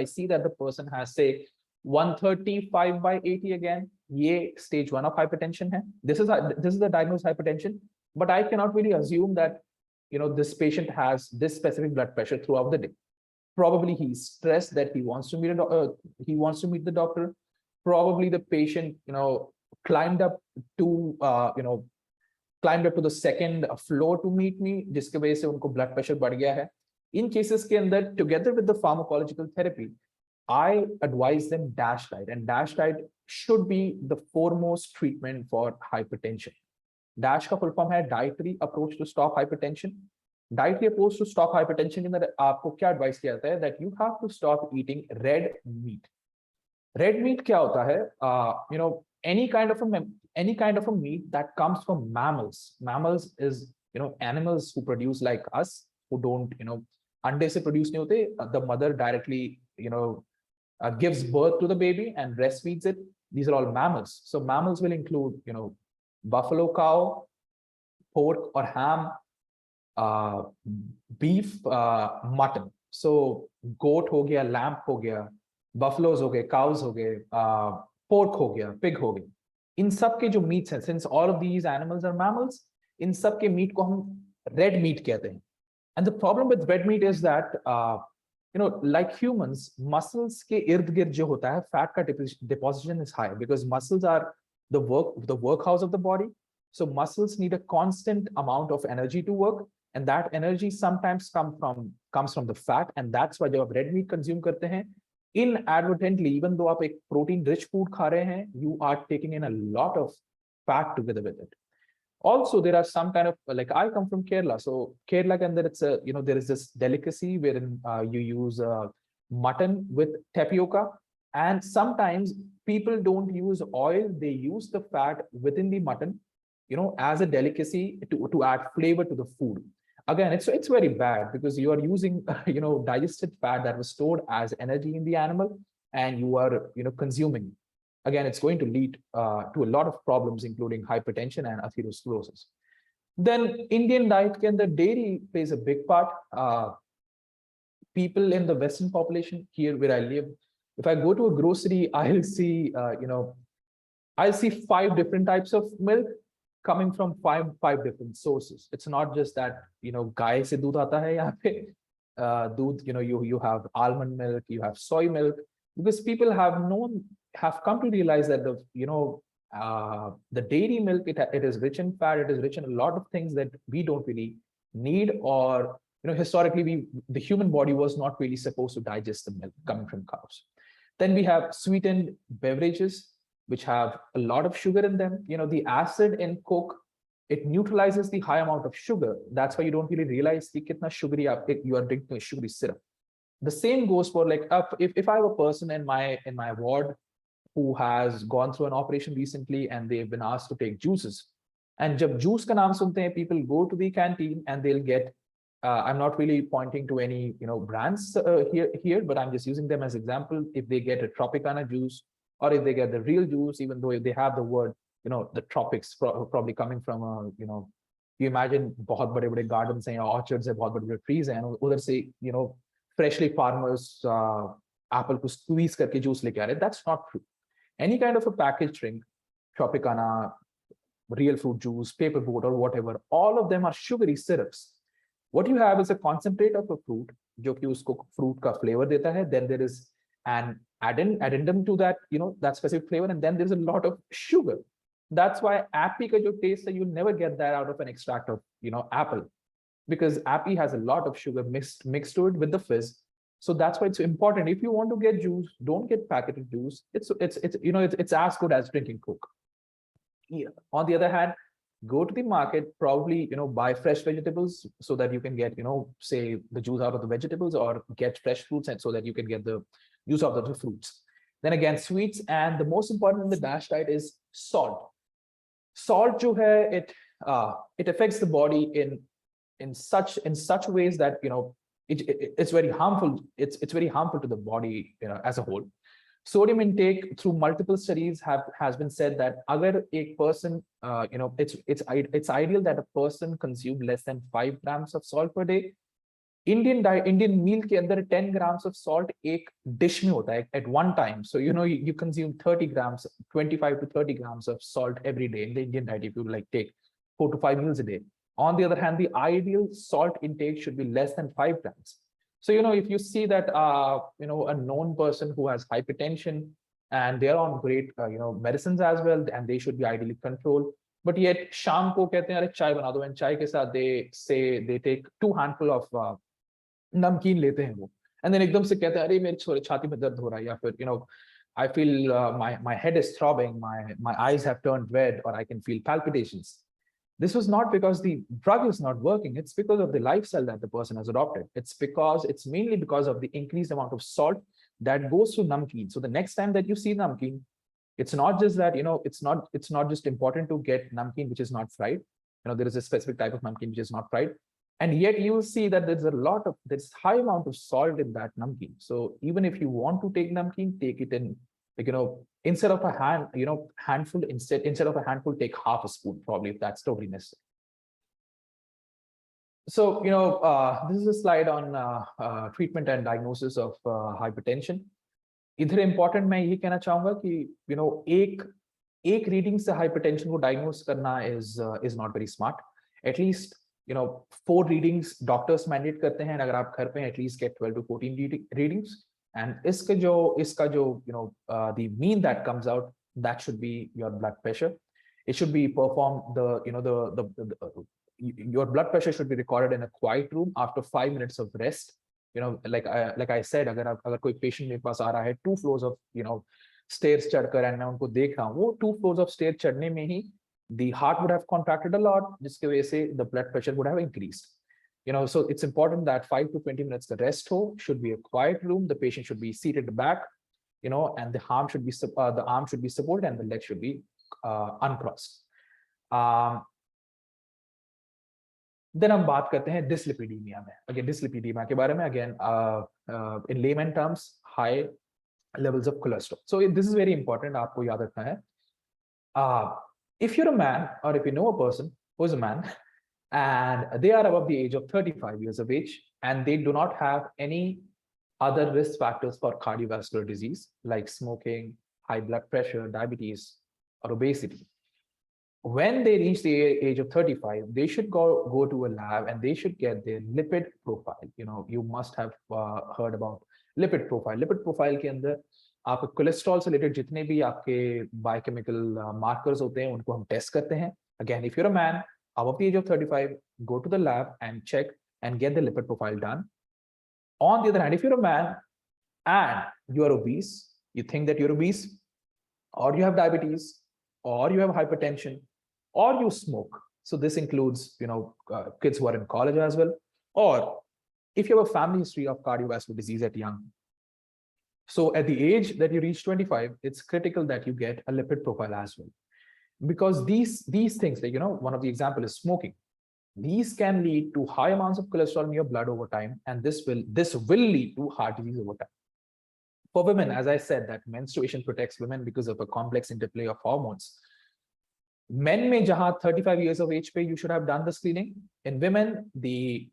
[SPEAKER 1] see that the person has, say, 135 by 80 again, ये stage 1 of hypertension है. This is the diagnosed hypertension, but I cannot really assume that this patient has this specific blood pressure throughout the day. Probably he's stressed that he wants to meet the doctor. Probably the patient climbed up to the second floor to meet me, जिसके वजह से उनको blood pressure बढ़ गया है. In cases के अंदर, together with the pharmacological therapy, I advise them DASH diet, and DASH diet should be the foremost treatment for hypertension. DASH का full form है Dietary Approach to Stop Hypertension. Dietary approach to stop hypertension के अंदर आपको क्या advice किया जाता है, that you have to stop eating red meat. Red meat क्या होता है? Any kind of a meat that comes from mammals. Mammals is animals who produce like us, who don't अंडे से produce नहीं होते. The mother directly gives birth to the baby and breastfeeds it. These are all mammals. So mammals will include buffalo cow, pork or ham, beef, mutton. So goat हो गया, lamb हो गया, buffaloes हो गए, cows हो गए, pork हो गया, pig हो गया. इन सब के जो meats हैं, since all of these animals are mammals, इन सब के meat को हम red meat कहते हैं. And the problem with red meat is that like humans, muscles के इर्द गिर्द जो होता है fat का deposition is high because muscles are the workhouse of the body. So muscles need a constant amount of energy to work, and that energy sometimes comes from the fat, and that's why जब आप red meat consume करते हैं, inadvertently, even though आप एक protein rich food खा रहे हैं, you are taking in a lot of fat together with it. Also, there are some kind of, like, I come from Kerala, so Kerala ke andar it's a, there is this delicacy wherein you use mutton with tapioca, and sometimes people don't use oil, they use the fat within the mutton, as a delicacy to add flavor to the food. Again, it's very bad because you are using digested fat that was stored as energy in the animal, and you are consuming. Again, it's going to lead to a lot of problems, including hypertension and atherosclerosis. Then Indian diet can the dairy plays a big part. People in the Western population here where I live, if I go to a grocery, I'll see, I'll see 5 different types of milk coming from five different sources. It's not just that, गाय से दूध आता है यहाँ पे, दूध, you have almond milk, you have soy milk, because people have come to realize that the dairy milk, it is rich in fat, it is rich in a lot of things that we don't really need, or historically the human body was not really supposed to digest the milk coming from cows. Then we have sweetened beverages which have a lot of sugar in them. The acid in Coke, it neutralizes the high amount of sugar. That's why you don't really realize the kitna sugary you are drinking a sugary syrup. The same goes for, like, if I have a person in my ward who has gone through an operation recently and they've been asked to take juices, and jab juice ka naam sunte hain, people go to the canteen and they'll get, I'm not really pointing to any brands here, but I'm just using them as example. If they get a Tropicana juice, or if they get the real juice, even though if they have the word, the tropics probably coming from you imagine बहुत बड़े-बड़े gardens हैं, orchards हैं, बहुत बड़े-बड़े trees हैं, and उधर से freshly farmers apple को squeeze करके juice लेके आ रहे हैं. That's not true. Any kind of a packaged drink, Tropicana, real fruit juice, paper boat, or whatever, all of them are sugary syrups. What you have is a concentrate of a fruit, जो कि उसको fruit का flavor देता है. Then there is an addendum to that, that specific flavor, and then there's a lot of sugar. That's why appy ka jo taste, you'll never get that out of an extract of apple, because appy has a lot of sugar mixed to it with the fizz. So that's why it's important. If you want to get juice, don't get packaged juice. It's as good as drinking Coke. Yeah. On the other hand, go to the market, probably buy fresh vegetables so that you can get say the juice out of the vegetables, or get fresh fruits, and so that you can get the juice out of the fruits. Then again, sweets, and the most important in the DASH diet is salt. Salt jo hai, it affects the body in such ways that it's very harmful. It's very harmful to the body as a whole. Sodium intake, through multiple studies, has been said that agar ek person, it's ideal that a person consume less than 5 grams of salt per day. Indian meal ke andar 10 grams of salt ek dish mein hota hai at one time. So you consume 30 grams, 25 to 30 grams of salt every day in the Indian diet if you take 4 to 5 meals a day. On the other hand, the ideal salt intake should be less than 5 grams. So if you see that a known person who has hypertension and they're on great medicines as well, and they should be ideally controlled, but yet sham ko kehte hain, "Arey chai bana do," and chai ke sath they say they take 2 handful of namkeen lete hain wo, and then ekdam se kehte hain, "Arey mere chhati mein dard ho raha hai," ya fir I feel my head is throbbing, my eyes have turned red, or I can feel palpitations. This was not because the drug is not working. It's because of the lifestyle that the person has adopted. It's mainly because of the increased amount of salt that goes through namkeen. So the next time that you see namkeen, it's not just that, it's not just important to get namkeen which is not fried. There is a specific type of namkeen which is not fried. And yet you will see that there's high amount of salt in that namkeen. So even if you want to take namkeen, take it in, instead of a handful, instead of a handful, take half a spoon, probably, if that's totally necessary. So, this is a slide on treatment and diagnosis of hypertension. इधर important मैं ये कहना चाहूँगा कि एक reading से hypertension को diagnose करना is not very smart. At least 4 readings doctors mandate करते हैं, अगर आप घर पे at least get 12 to 14 readings, and इसका जो the mean that comes out, that should be your blood pressure. It should be performed, your blood pressure should be recorded in a quiet room after 5 minutes of rest. Like I said, अगर कोई patient मेरे पास आ रहा है 2 floors of stairs चढ़कर, and मैं उनको देख रहा हूँ, वो 2 floors of stairs चढ़ने में ही the heart would have contracted a lot, जिसकी वजह से the blood pressure would have increased. So it's important that 5 to 20 minutes the rest should be a quiet room. The patient should be seated back, and the arm should be supported and the leg should be uncrossed. Then हम बात करते हैं dyslipidemia में. Again, dyslipidemia के बारे में, again, in layman terms, high levels of cholesterol. So this is very important. आपको याद रखना है. If you're a man, or if you know a person who's a man, and they are above the age of 35 years of age, and they do not have any other risk factors for cardiovascular disease, like smoking, high blood pressure, diabetes, or obesity, when they reach the age of 35, they should go to a lab and they should get their lipid profile. You must have heard about lipid profile. Lipid profile के अंदर आपके cholesterol से related जितने भी आपके biochemical markers होते हैं उनको हम टेस्ट करते हैं. Again, if you're a man above the age of 35, go to the lab and check and get the lipid profile done. On the other hand, if you're a man and you are obese, you think that you're obese, or you have diabetes, or you have hypertension, or you smoke. So this includes, kids who are in college as well, or if you have a family history of cardiovascular disease at young. So at the age that you reach 25, it's critical that you get a lipid profile as well, because these things, like, one of the example is smoking. These can lead to high amounts of cholesterol in your blood over time, and this will lead to heart disease over time. For women, as I said, that menstruation protects women because of a complex interplay of hormones. Men में जहाँ 35 years of age पे you should have done the screening. In women, the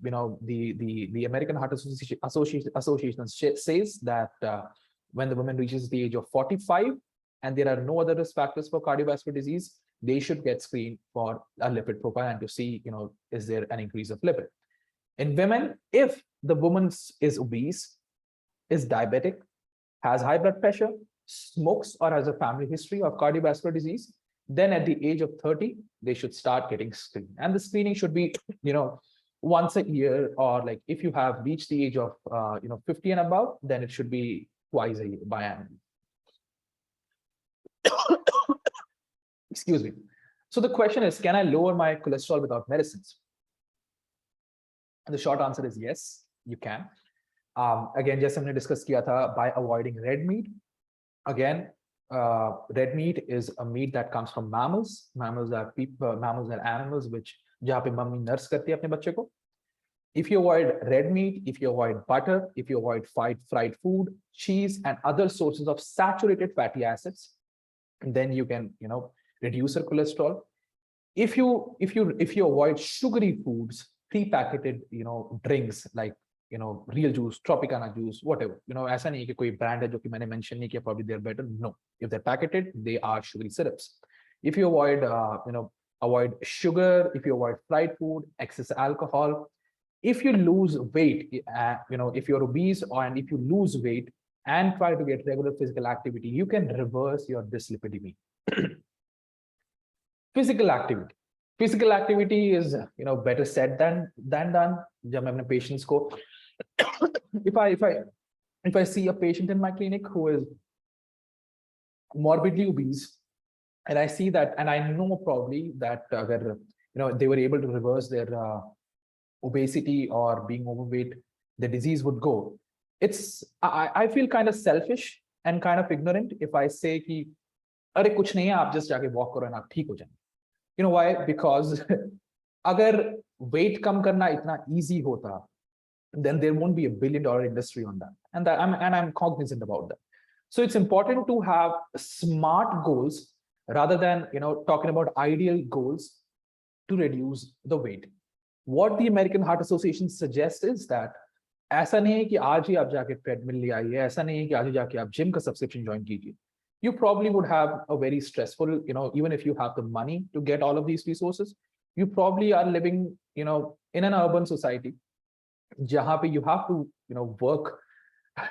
[SPEAKER 1] American Heart Association says that when the woman reaches the age of 45 and there are no other risk factors for cardiovascular disease, they should get screened for a lipid profile and to see, is there an increase of lipid. In women, if the woman is obese, is diabetic, has high blood pressure, smokes, or has a family history of cardiovascular disease, then at the age of 30, they should start getting screened. And the screening should be, once a year, or like if you have reached the age of, 50 and above, then it should be twice a year, biannually. Excuse me. So the question is, can I lower my cholesterol without medicines? And the short answer is yes, you can. Again, जैसे हमने discuss किया था, by avoiding red meat. Again, red meat is a meat that comes from mammals. Mammals are animals which जहाँ पे mummy nurse करती है अपने बच्चे को. If you avoid red meat, if you avoid butter, if you avoid fried food, cheese, and other sources of saturated fatty acids, then you can, reduce your cholesterol. If you avoid sugary foods, pre-packeted, drinks like, real juice, Tropicana juice, whatever, ऐसा नहीं है कि कोई brand है जो कि मैंने mention नहीं किया, probably they're better. No, if they're packeted, they are sugary syrups. If you avoid, avoid sugar, if you avoid fried food, excess alcohol, if you lose weight, if you're obese and if you lose weight and try to get regular physical activity, you can reverse your dyslipidemia. Physical activity is, better said than done. जब मैं अपने patients को, if I see a patient in my clinic who is morbidly obese, and I see that, and I know probably that अगर, they were able to reverse their obesity or being overweight, the disease would go. I feel kind of selfish and kind of ignorant if I say कि अरे कुछ नहीं है, आप just जाके walk करो and आप ठीक हो जाएंगे. You know why? Because अगर weight कम करना इतना easy होता, then there won't be $1 billion industry on that. And I'm cognizant about that. So it's important to have smart goals rather than, talking about ideal goals to reduce the weight. What the American Heart Association suggests is that ऐसा नहीं है कि आज ही आप जाके treadmill ले आइए, ऐसा नहीं है कि आज ही जाके आप gym का subscription join कीजिए. You probably would have a very stressful, even if you have the money to get all of these resources, you probably are living, in an urban society, jahan pe you have to, work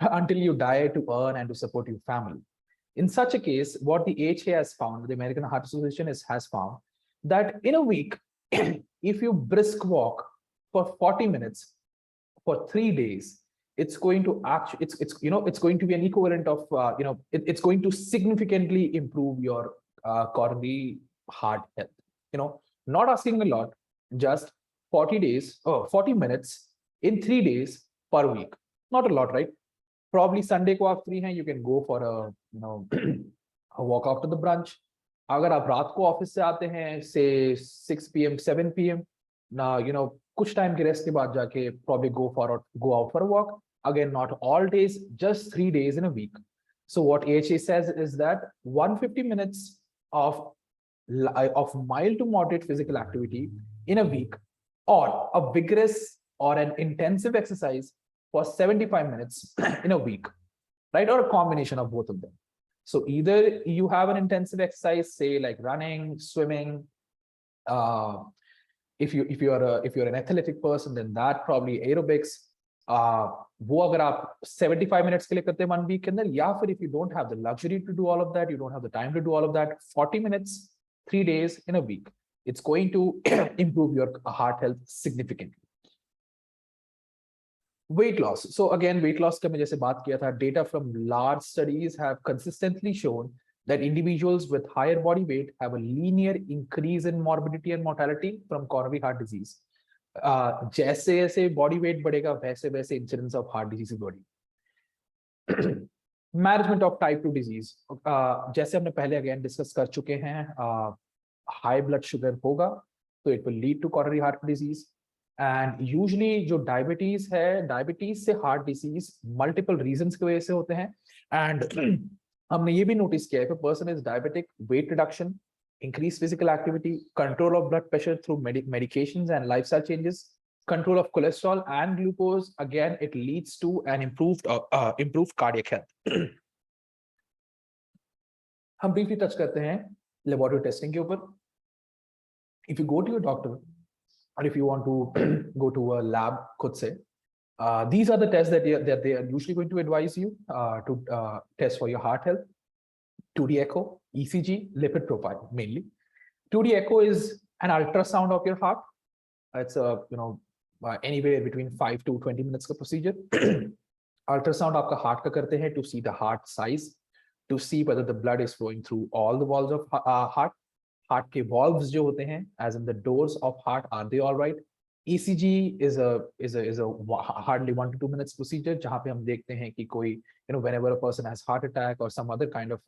[SPEAKER 1] until you die to earn and to support your family. In such a case, what the AHA has found, the American Heart Association has found, that in a week, if you brisk walk for 40 minutes for 3 days, it's going to actually, it's going to be an equivalent of, it's going to significantly improve your coronary heart health. Not asking a lot, just 40 days, 40 minutes in 3 days per week. Not a lot, right? Probably Sunday को आप free हैं, you can go for a, a walk after the brunch. अगर आप रात को office से आते हैं, say 6 p.m. 7 p.m. now, कुछ टाइम के रेस्ट के बाद जाके probably go out for a walk. Again, not all days, just 3 days in a week. So what AHA says is that 150 minutes of mild to moderate physical activity in a week, or a vigorous or an intensive exercise for 75 minutes in a week, right? Or a combination of both of them. So either you have an intensive exercise, say like running, swimming. If you're an athletic person, then that probably aerobics. वो अगर आप 75 minutes के लिए करते हैं 1 week के अंदर, या फिर if you don't have the luxury to do all of that, you don't have the time to do all of that, 40 minutes, 3 days in a week, it's going to improve your heart health significantly. Weight loss. So again, weight loss का मैं जैसे बात किया था, data from large studies have consistently shown that individuals with higher body weight have a linear increase in morbidity and mortality from coronary heart disease. जैसे जैसे body weight बढ़ेगा, वैसे वैसे incidence of heart disease बढ़ेगी. Management of type 2 disease. जैसे हमने पहले again discuss कर चुके हैं, high blood sugar होगा, तो it will lead to coronary heart disease. And usually जो diabetes है, diabetes से heart disease multiple reasons की वजह से होते हैं. And हमने ये भी notice किया है, if a person is diabetic, weight reduction, increased physical activity, control of blood pressure through medications and lifestyle changes, control of cholesterol and glucose, again, it leads to an improved cardiac health. हम briefly touch करते हैं laboratory testing के ऊपर. If you go to your doctor, or if you want to go to a lab, खुद से, these are the tests that they are usually going to advise you to test for your heart health. 2D echo, ECG, lipid profile mainly. 2D echo is an ultrasound of your heart. It's anywhere between 5 to 20 minutes का procedure. Ultrasound आपका heart का करते हैं to see the heart size, to see whether the blood is flowing through all the walls of heart. Heart के valves जो होते हैं, as in the doors of heart, are they all right? ECG is a hardly 1 to 2 minutes procedure, जहाँ पे हम देखते हैं कि कोई, whenever a person has heart attack or some other kind of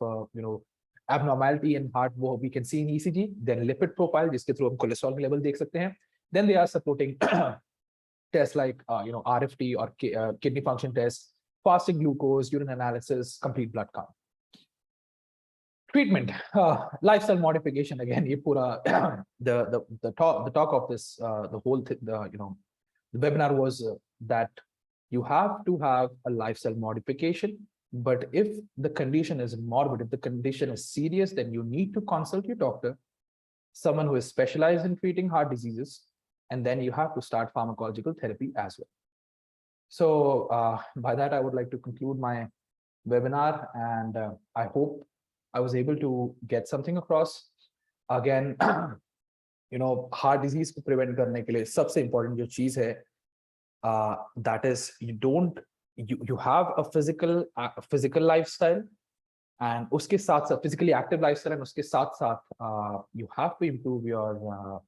[SPEAKER 1] abnormality in heart, वो we can see in ECG. Then lipid profile, जिसके through हम cholesterol level देख सकते हैं. Then they are supporting tests like RFT or kidney function test, fasting glucose, urine analysis, complete blood count. Treatment, lifestyle modification. Again, ये पूरा the talk of this the whole the webinar was that you have to have a lifestyle modification. But if the condition is morbid, if the condition is serious, then you need to consult your doctor, someone who is specialized in treating heart diseases, and then you have to start pharmacological therapy as well. So by that, I would like to conclude my webinar, and I hope I was able to get something across. Again, heart disease को prevent करने के लिए सबसे important जो चीज है, that is you have a physical lifestyle, and उसके साथ साथ physically active lifestyle, and उसके साथ साथ you have to improve your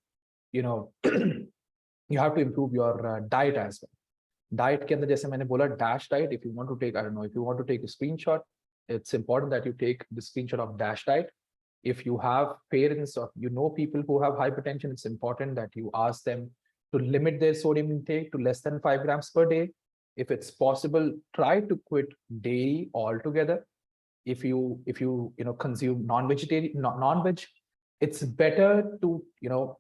[SPEAKER 1] you have to improve your diet as well. Diet के अंदर जैसे मैंने बोला, DASH diet. If you want to take, I don't know, if you want to take a screenshot, it's important that you take the screenshot of DASH diet. If you have parents or people who have hypertension, it's important that you ask them to limit their sodium intake to less than 5 grams per day. If it's possible, try to quit dairy altogether. If you consume non-veg, it's better to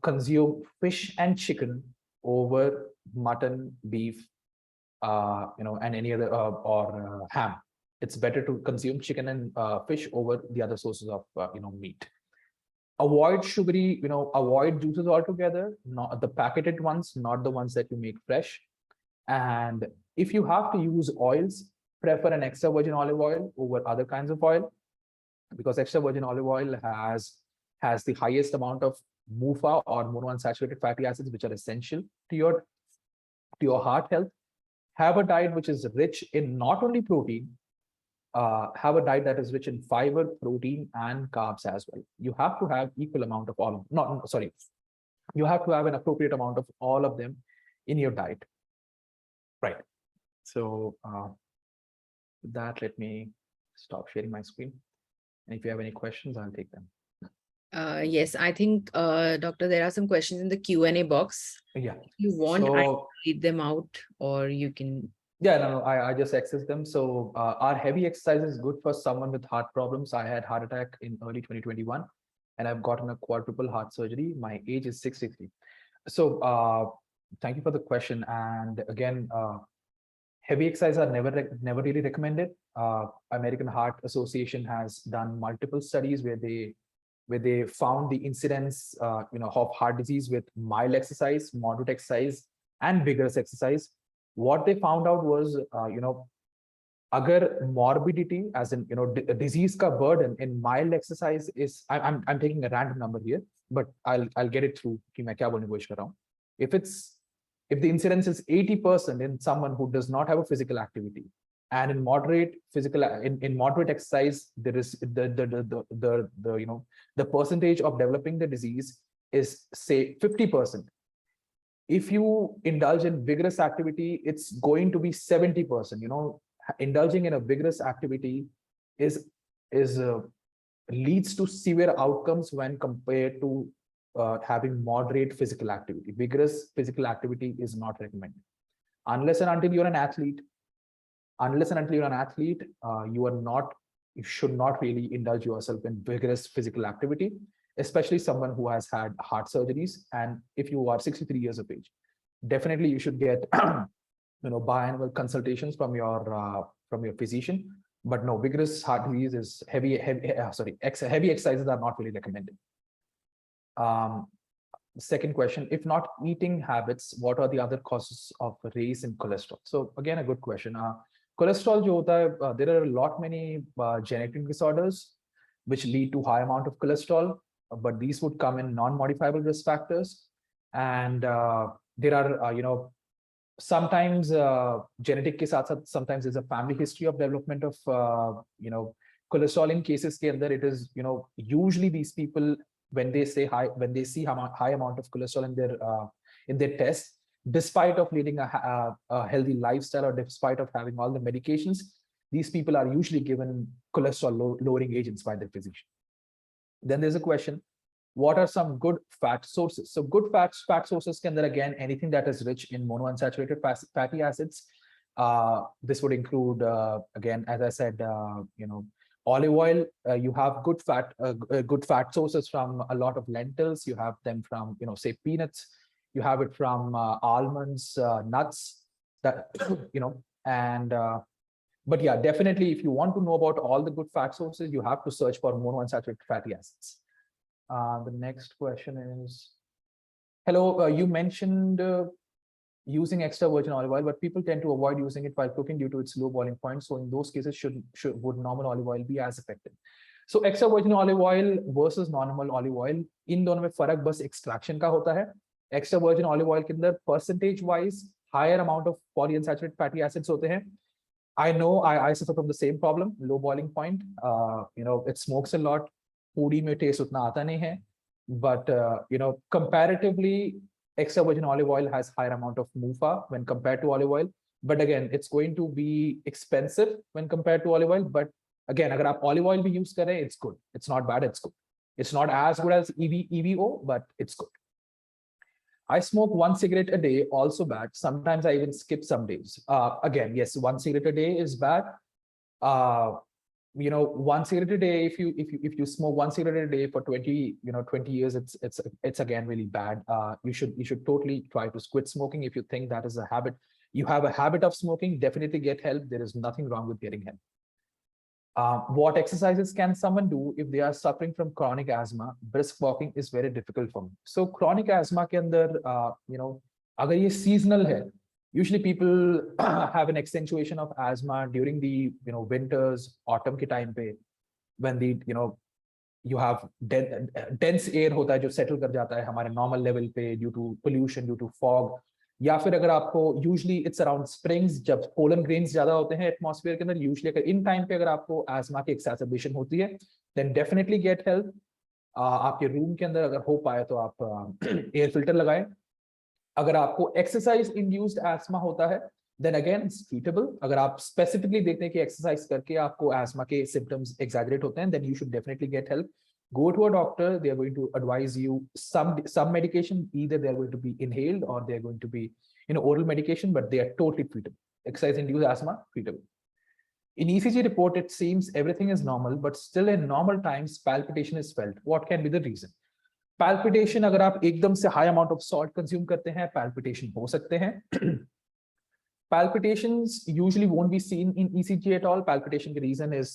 [SPEAKER 1] consume fish and chicken over mutton, beef, and any other or ham. It's better to consume chicken and fish over the other sources of meat. avoid sugary, avoid juices altogether, not the packeted ones, not the ones that you make fresh. And if you have to use oils, prefer an extra virgin olive oil over other kinds of oil, because extra virgin olive oil has the highest amount of MUFA or monounsaturated fatty acids, which are essential to your heart health. Have a diet which is rich in not only protein, have a diet that is rich in fiber, protein, and carbs as well. You have to have equal amount of all of, not sorry, you have to have an appropriate amount of all of them in your diet. Right. So with that, let me stop sharing my screen. And if you have any questions, I'll take them.
[SPEAKER 2] Yes, I think, Doctor, there are some questions in the Q&A box.
[SPEAKER 1] Yeah.
[SPEAKER 2] If you want, I can
[SPEAKER 1] So,
[SPEAKER 2] read them out, or you can.
[SPEAKER 1] yeah, no, I just access them. So are heavy exercises good for someone with heart problems? I had heart attack in early 2021, and I've gotten a quadruple heart surgery. My age is 63. So thank you for the question. And again, heavy exercises are never really recommended. American Heart Association has done multiple studies where they found the incidence of heart disease with mild exercise, moderate exercise, and vigorous exercise. What they found out was agar morbidity, as in disease ka burden in mild exercise is, I'm taking a random number here, but I'll get it through कि मैं क्या बोलने की कोशिश कर रहा हूँ. If the incidence is 80% in someone who does not have a physical activity, and in moderate exercise, there is the percentage of developing the disease is, say, 50%. If you indulge in vigorous activity, it's going to be 70%. Indulging in a vigorous activity is leads to severe outcomes when compared to having moderate physical activity. Vigorous physical activity is not recommended unless and until you're an athlete. You should not really indulge yourself in vigorous physical activity, especially someone who has had heart surgeries. And if you are 63 years of age, definitely you should get biannual consultations from your physician. But no, vigorous heart disease is heavy exercises are not really recommended. Second question, if not eating habits, what are the other causes of raise in cholesterol? So again, a good question. Cholesterol jo hota hai, there are a lot many genetic disorders which lead to high amount of cholesterol, but these would come in non-modifiable risk factors. And there are, sometimes genetic ke saath saath, sometimes there's a family history of development of, cholesterol. In cases ke andar, it is, usually these people, when they see high amount of cholesterol in their tests, despite of leading a healthy lifestyle or despite of having all the medications, these people are usually given cholesterol lowering agents by their physician. Then there's a question, what are some good fat sources? So good fat sources can, again, anything that is rich in monounsaturated fatty acids. This would include, again, as I said, olive oil. You have good fat sources from a lot of lentils. You have them from, say, peanuts. You have it from almonds, nuts, that, and but yeah, definitely, if you want to know about all the good fat sources, you have to search for monounsaturated fatty acids. The next question is, hello, you mentioned using extra virgin olive oil, but people tend to avoid using it while cooking due to its low boiling point. So in those cases, would normal olive oil be as effective? So extra virgin olive oil versus normal olive oil, इन दोनों में फर्क बस extraction का होता है. Extra virgin olive oil के अंदर percentage wise higher amount of polyunsaturated fatty acids होते हैं. I know I suffer from the same problem, low boiling point. It smokes a lot. Foodie में taste उतना आता नहीं है. But comparatively, extra virgin olive oil has higher amount of MUFA when compared to olive oil. But again, it's going to be expensive when compared to olive oil. But again, अगर आप olive oil भी use करें, it's good. It's not bad. It's good. It's not as good as EVO, but it's good. I smoke 1 cigarette a day, also bad. Sometimes I even skip some days. Again, yes, 1 cigarette a day is bad. 1 cigarette a day, if you smoke 1 cigarette a day for 20 years, it's again really bad. You should totally try to quit smoking. If you think that is a habit, you have a habit of smoking, definitely get help. There is nothing wrong with getting help. What exercises can someone do if they are suffering from chronic asthma? Brisk walking is very difficult for me. So chronic asthma के अंदर अगर ये seasonal है, usually people have an accentuation of asthma during the winters, autumn के time पे, when the you have dense air होता है जो settle कर जाता है हमारे normal level पे due to pollution, due to fog. या फिर अगर आपको यूजुअली इट्स अराउंड स्प्रिंग्स जब पोलन ग्रेन्स ज्यादा होते हैं एटमॉस्फेयर के अंदर, यूजुअली अगर इन टाइम पे अगर आपको एस्मा की एक्सैसरबेशन होती है, देन डेफिनेटली गेट हेल्प. आपके रूम के अंदर अगर हो पाए तो आप एयर फिल्टर लगाएं. अगर आपको एक्सरसाइज इंड्यूस्ड एस्मा होता है, देन अगेन इट्स ट्रीटेबल. अगर आप स्पेसिफिकली देखते हैं कि एक्सरसाइज करके आपको एस्मा के सिम्टम्स एग्जैजरेट होते हैं, then you should definitely get help. Go to a doctor. They are going to advise you some medication. Either they are going to be inhaled or they are going to be oral medication, but they are totally treatable. Exercise induced asthma treatable. In ECG report, it seems everything is normal, but still in normal times palpitation is felt. What can be the reason? Palpitation, अगर आप एकदम से high amount of salt consume करते हैं, palpitation हो सकते हैं. Palpitations usually won't be seen in ECG at all. Palpitation के reason is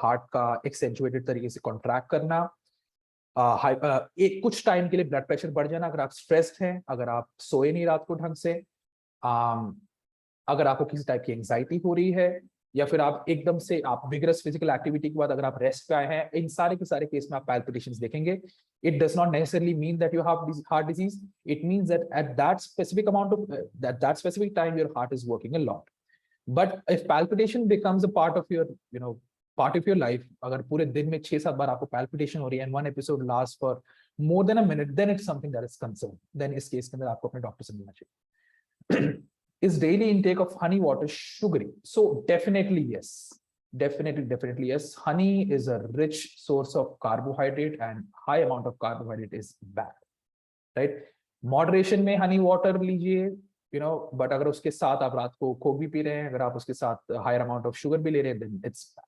[SPEAKER 1] heart का accentuated तरीके से contract करना, एक कुछ टाइम के लिए ब्लड प्रेशर बढ़ जाना, अगर आप स्ट्रेस्ड हैं, अगर आप सोए नहीं रात को ढंग से, अगर आपको किसी टाइप की एंजाइटी हो रही है, या फिर आप एकदम से आप विगरस फिजिकल एक्टिविटी के बाद अगर आप रेस्ट पे आए हैं, इन सारे के सारे केस में आप पैल्पिटेशंस देखेंगे. It does not necessarily mean that you have heart disease. It means that at that specific amount of that specific time your heart is working a lot. But if palpitation becomes a part of your part of your life, अगर पूरे दिन में 6-7 बार आपको palpitation हो रही है and one episode lasts for more than a minute, then it's something that is concern. Then इस case के अंदर आपको अपने डॉक्टर से मिलना चाहिए. Is daily intake of honey water sugary? So definitely yes. Definitely yes. Honey is a rich source of carbohydrate and high amount of carbohydrate is bad. Right? Moderation में honey water लीजिए, but अगर उसके साथ आप रात को Coke भी P रहे हैं, अगर आप उसके साथ higher amount of sugar भी ले रहे हैं, then it's bad.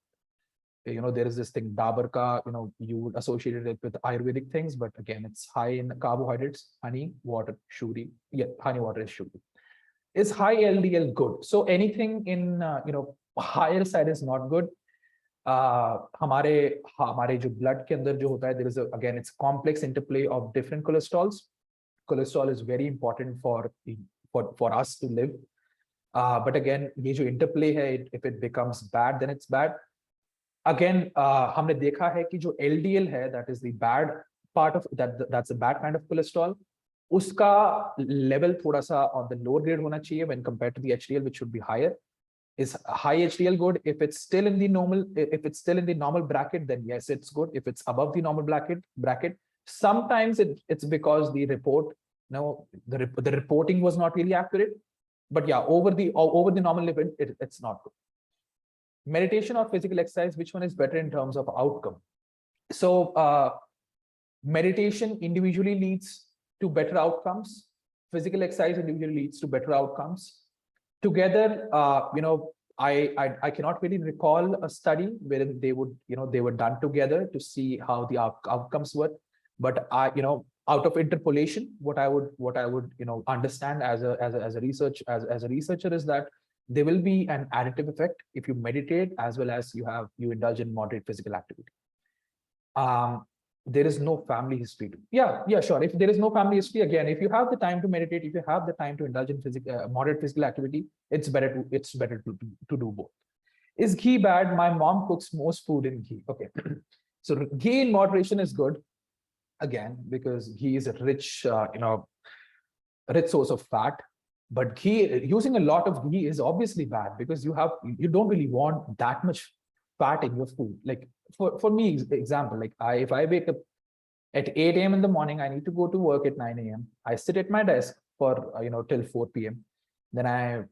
[SPEAKER 1] There is this thing Dabur ka, you would associate it with Ayurvedic things, but again, it's high in carbohydrates. Honey, water, sugary. Yeah, honey, water is sugary. Is high LDL good? So anything in, higher side is not good. हमारे जो blood के अंदर जो होता है, there is again, it's complex interplay of different cholesterols. Cholesterol is very important for us to live. But again, ये जो interplay है, if it becomes bad, then it's bad. Again, हमने देखा है कि जो LDL है, that is the bad part of that's a bad kind of cholesterol. उसका level थोड़ा सा on the lower grade होना चाहिए when compared to the HDL, which should be higher. Is high HDL good? If it's still in the normal bracket, then yes, it's good. If it's above the normal bracket, sometimes it's because the report, the reporting was not really accurate. But yeah, over the normal level, it's not good. Meditation or physical exercise, which one is better in terms of outcome? So meditation individually leads to better outcomes. Physical exercise individually leads to better outcomes. Together, I cannot really recall a study where they were done together to see how the outcomes were. But out of interpolation, what I would understand as a researcher is that there will be an additive effect if you meditate as well as you indulge in moderate physical activity. There is no family history. Yeah, sure. If there is no family history, again, if you have the time to meditate, if you have the time to indulge in moderate physical activity, it's better to do both. Is ghee bad? My mom cooks most food in ghee. Okay, so ghee in moderation is good. Again, because ghee is a rich, rich source of fat. But ghee, using a lot of ghee is obviously bad because you don't really want that much fat in your food. Like for me, example, like if I wake up at 8 a.m. in the morning, I need to go to work at 9 a.m. I sit at my desk for till 4 p.m. Then I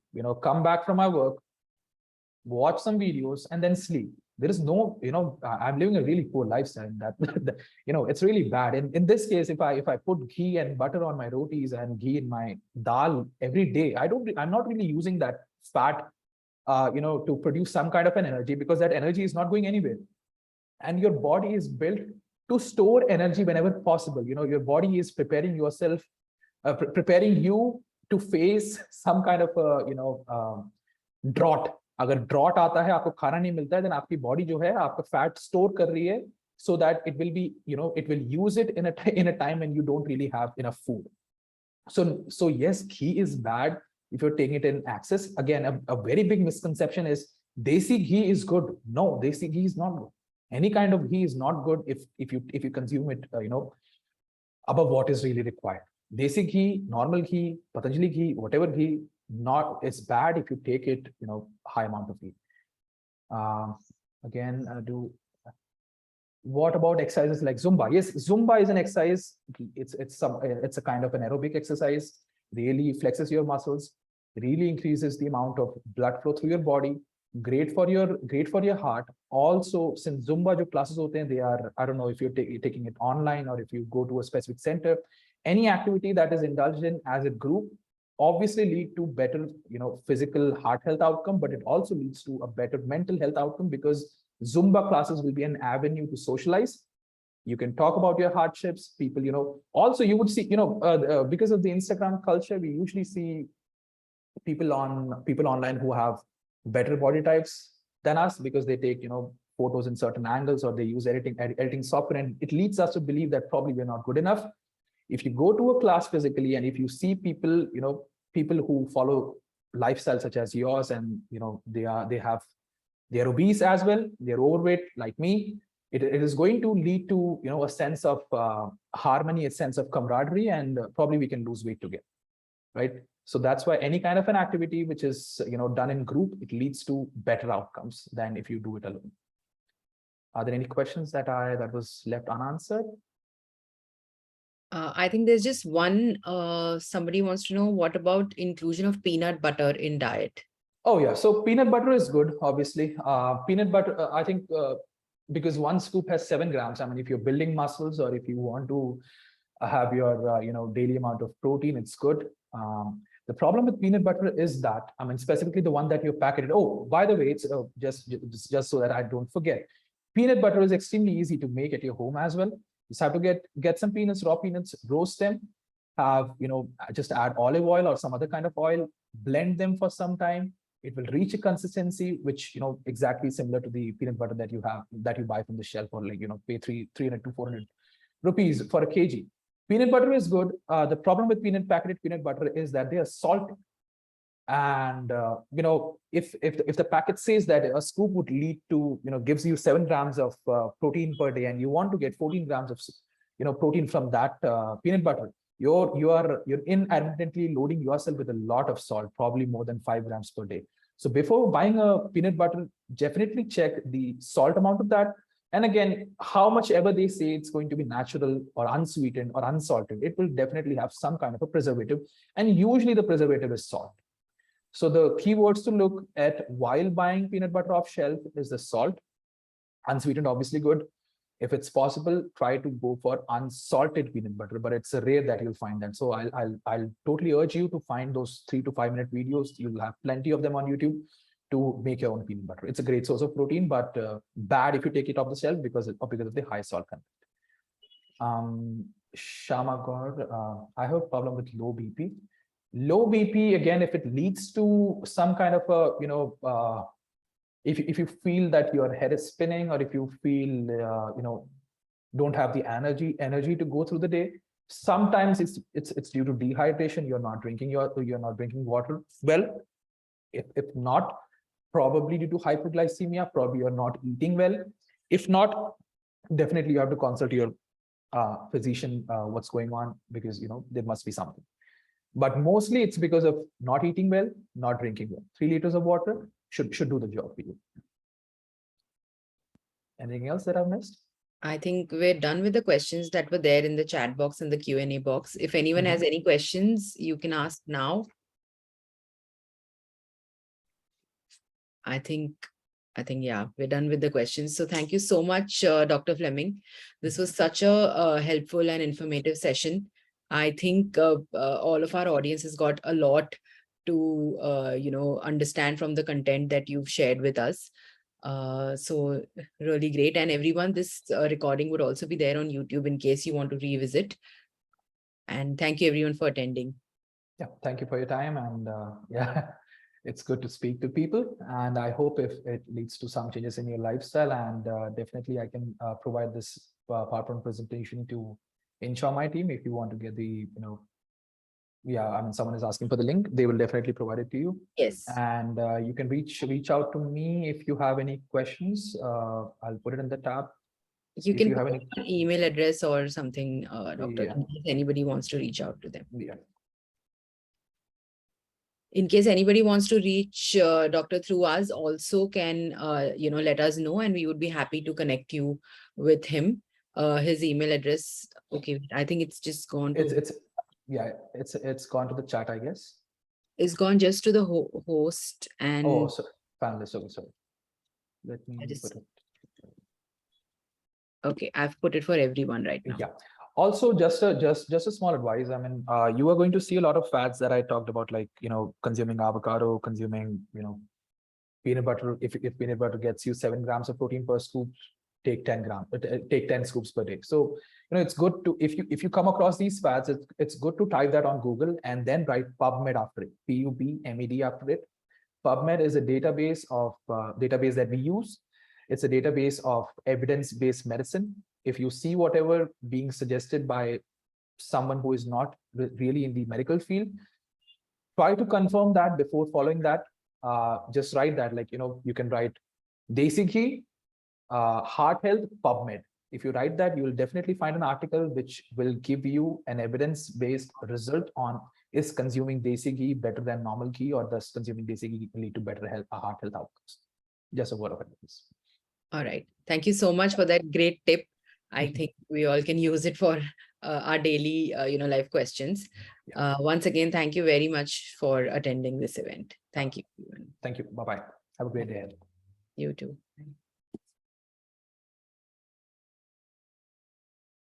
[SPEAKER 1] come back from my work, watch some videos, and then sleep. There is no, I'm living a really poor lifestyle. It's really bad. In this case, if I put ghee and butter on my rotis and ghee in my dal every day, I'm not really using that fat, to produce some kind of an energy, because that energy is not going anywhere. And your body is built to store energy whenever possible. Your body is preparing yourself, preparing you to face some kind of drought. अगर drought आता है, आपको खाना नहीं मिलता है, then आपकी body जो है आपका फैट स्टोर कर रही है, so that it will be, it will use it in a time when you don't really have enough food. So yes, ghee is bad if you're taking it in excess. Again, a very big misconception is desi ghee is good. No, desi ghee is not good. Any kind of ghee is not good if you consume it above what is really required. Desi ghee, normal ghee, Patanjali ghee, whatever ghee, not, it's bad if you take it high amount of ghee. Again, what about exercises like Zumba? Yes, Zumba is an exercise. It's a kind of an aerobic exercise. Really flexes your muscles, really increases the amount of blood flow through your body. Great for your heart. Also, since Zumba jo classes hote hain, they are, I don't know if you're taking it online or if you go to a specific center. Any activity that is indulged in as a group obviously lead to better, physical heart health outcome, but it also leads to a better mental health outcome, because Zumba classes will be an avenue to socialize. You can talk about your hardships. People, also you would see, because of the Instagram culture, we usually see people online who have better body types than us, because they take, photos in certain angles, or they use editing software, and it leads us to believe that probably we're not good enough. If you go to a class physically, and if you see people, people who follow lifestyle such as yours, and they're obese as well, they're overweight like me, it is going to lead to a sense of harmony, a sense of camaraderie, and probably we can lose weight together, right? So that's why any kind of an activity which is done in group, it leads to better outcomes than if you do it alone. Are there any questions that was left unanswered?
[SPEAKER 2] I think there's just one, somebody wants to know, what about inclusion of peanut butter in diet?
[SPEAKER 1] Oh yeah, so peanut butter is good, obviously. Peanut butter, I think, because one scoop has 7 grams. I mean, if you're building muscles, or if you want to have your daily amount of protein, it's good. The problem with peanut butter is that, I mean, specifically the one that you packeted. Oh, by the way, it's just so that I don't forget, peanut butter is extremely easy to make at your home as well. You just have to get some peanuts, raw peanuts, roast them, have just add olive oil or some other kind of oil, blend them for some time. It will reach a consistency which exactly similar to the peanut butter that you buy from the shelf, or like pay 300 to 400 rupees for a kg. Peanut butter is good. The problem with packeted peanut butter is that they are salty. And if the packet says that a scoop would lead to gives you 7 grams of protein per day, and you want to get 14 grams of protein from that peanut butter, you're inadvertently loading yourself with a lot of salt, probably more than 5 grams per day. So before buying a peanut butter, definitely check the salt amount of that. And again, how much ever they say it's going to be natural or unsweetened or unsalted, it will definitely have some kind of a preservative, and usually the preservative is salt. So the keywords to look at while buying peanut butter off shelf is the salt. Unsweetened, obviously good. If it's possible, try to go for unsalted peanut butter, but it's rare that you'll find that. So I'll totally urge you to find those 3 to 5 minute videos. You'll have plenty of them on YouTube to make your own peanut butter. It's a great source of protein, but bad if you take it off the shelf because of the high salt content. Shama Gaur, I have a problem with low BP. Low BP, again, if it leads to some kind of a, if you feel that your head is spinning, or if you feel, don't have the energy to go through the day, sometimes it's due to dehydration. You're not drinking water well. If not, probably due to hypoglycemia, probably you're not eating well. If not, definitely you have to consult your physician what's going on, because there must be something. But mostly it's because of not eating well, not drinking well. 3 liters of water should do the job for you. Anything else that I've missed?
[SPEAKER 2] I think we're done with the questions that were there in the chat box and the Q&A box. If anyone has any questions, you can ask now. I think, yeah, we're done with the questions. So thank you so much, Dr. Fleming. This was such a helpful and informative session. I think all of our audience has got a lot to, understand from the content that you've shared with us. So really great. And everyone, this recording would also be there on YouTube in case you want to revisit. And thank you everyone for attending.
[SPEAKER 1] Yeah, thank you for your time. And yeah, It's good to speak to people, and I hope if it leads to some changes in your lifestyle, and definitely I can provide this PowerPoint presentation to ensure my team. If you want to get the, yeah, I mean, someone is asking for the link, they will definitely provide it to you.
[SPEAKER 2] Yes.
[SPEAKER 1] And you can reach out to me if you have any questions. I'll put it in the tab.
[SPEAKER 2] You
[SPEAKER 1] If
[SPEAKER 2] can
[SPEAKER 1] you have
[SPEAKER 2] put
[SPEAKER 1] any,
[SPEAKER 2] an email address or something, doctor,
[SPEAKER 1] yeah,
[SPEAKER 2] in case anybody wants to reach out to them.
[SPEAKER 1] yeah.
[SPEAKER 2] In case anybody wants to reach doctor through us, also can let us know, and we would be happy to connect you with him. His email address. Okay, I think it's just gone to.
[SPEAKER 1] Yeah, it's gone to the chat, I guess.
[SPEAKER 2] It's gone just to the host and.
[SPEAKER 1] Oh, so panelist. Sorry. Let me
[SPEAKER 2] just,
[SPEAKER 1] put it.
[SPEAKER 2] Okay, I've put it for everyone right now.
[SPEAKER 1] Yeah. Also, just a small advice. I mean, you are going to see a lot of fats that I talked about, like, consuming avocado, consuming, peanut butter. If peanut butter gets you 7 grams of protein per scoop, take 10 grams, take 10 scoops per day. So, it's good to, if you come across these fats, it's good to type that on Google and then write PubMed after it, PubMed after it. PubMed is a database that we use. It's a database of evidence-based medicine. If you see whatever being suggested by someone who is not really in the medical field, try to confirm that before following that. Just write that, like, you can write Desi Ghee, heart health, PubMed. If you write that, you will definitely find an article which will give you an evidence-based result on, is consuming Desi Ghee better than normal ghee, or does consuming Desi Ghee lead to better heart health outcomes? Just a word of advice.
[SPEAKER 2] All right. Thank you so much for that great tip. I think we all can use it for our daily, life questions.
[SPEAKER 1] Yeah.
[SPEAKER 2] Once again, thank you very much for attending this event. Thank you.
[SPEAKER 1] Thank you. Bye-bye. Have a great day ahead.
[SPEAKER 2] You too.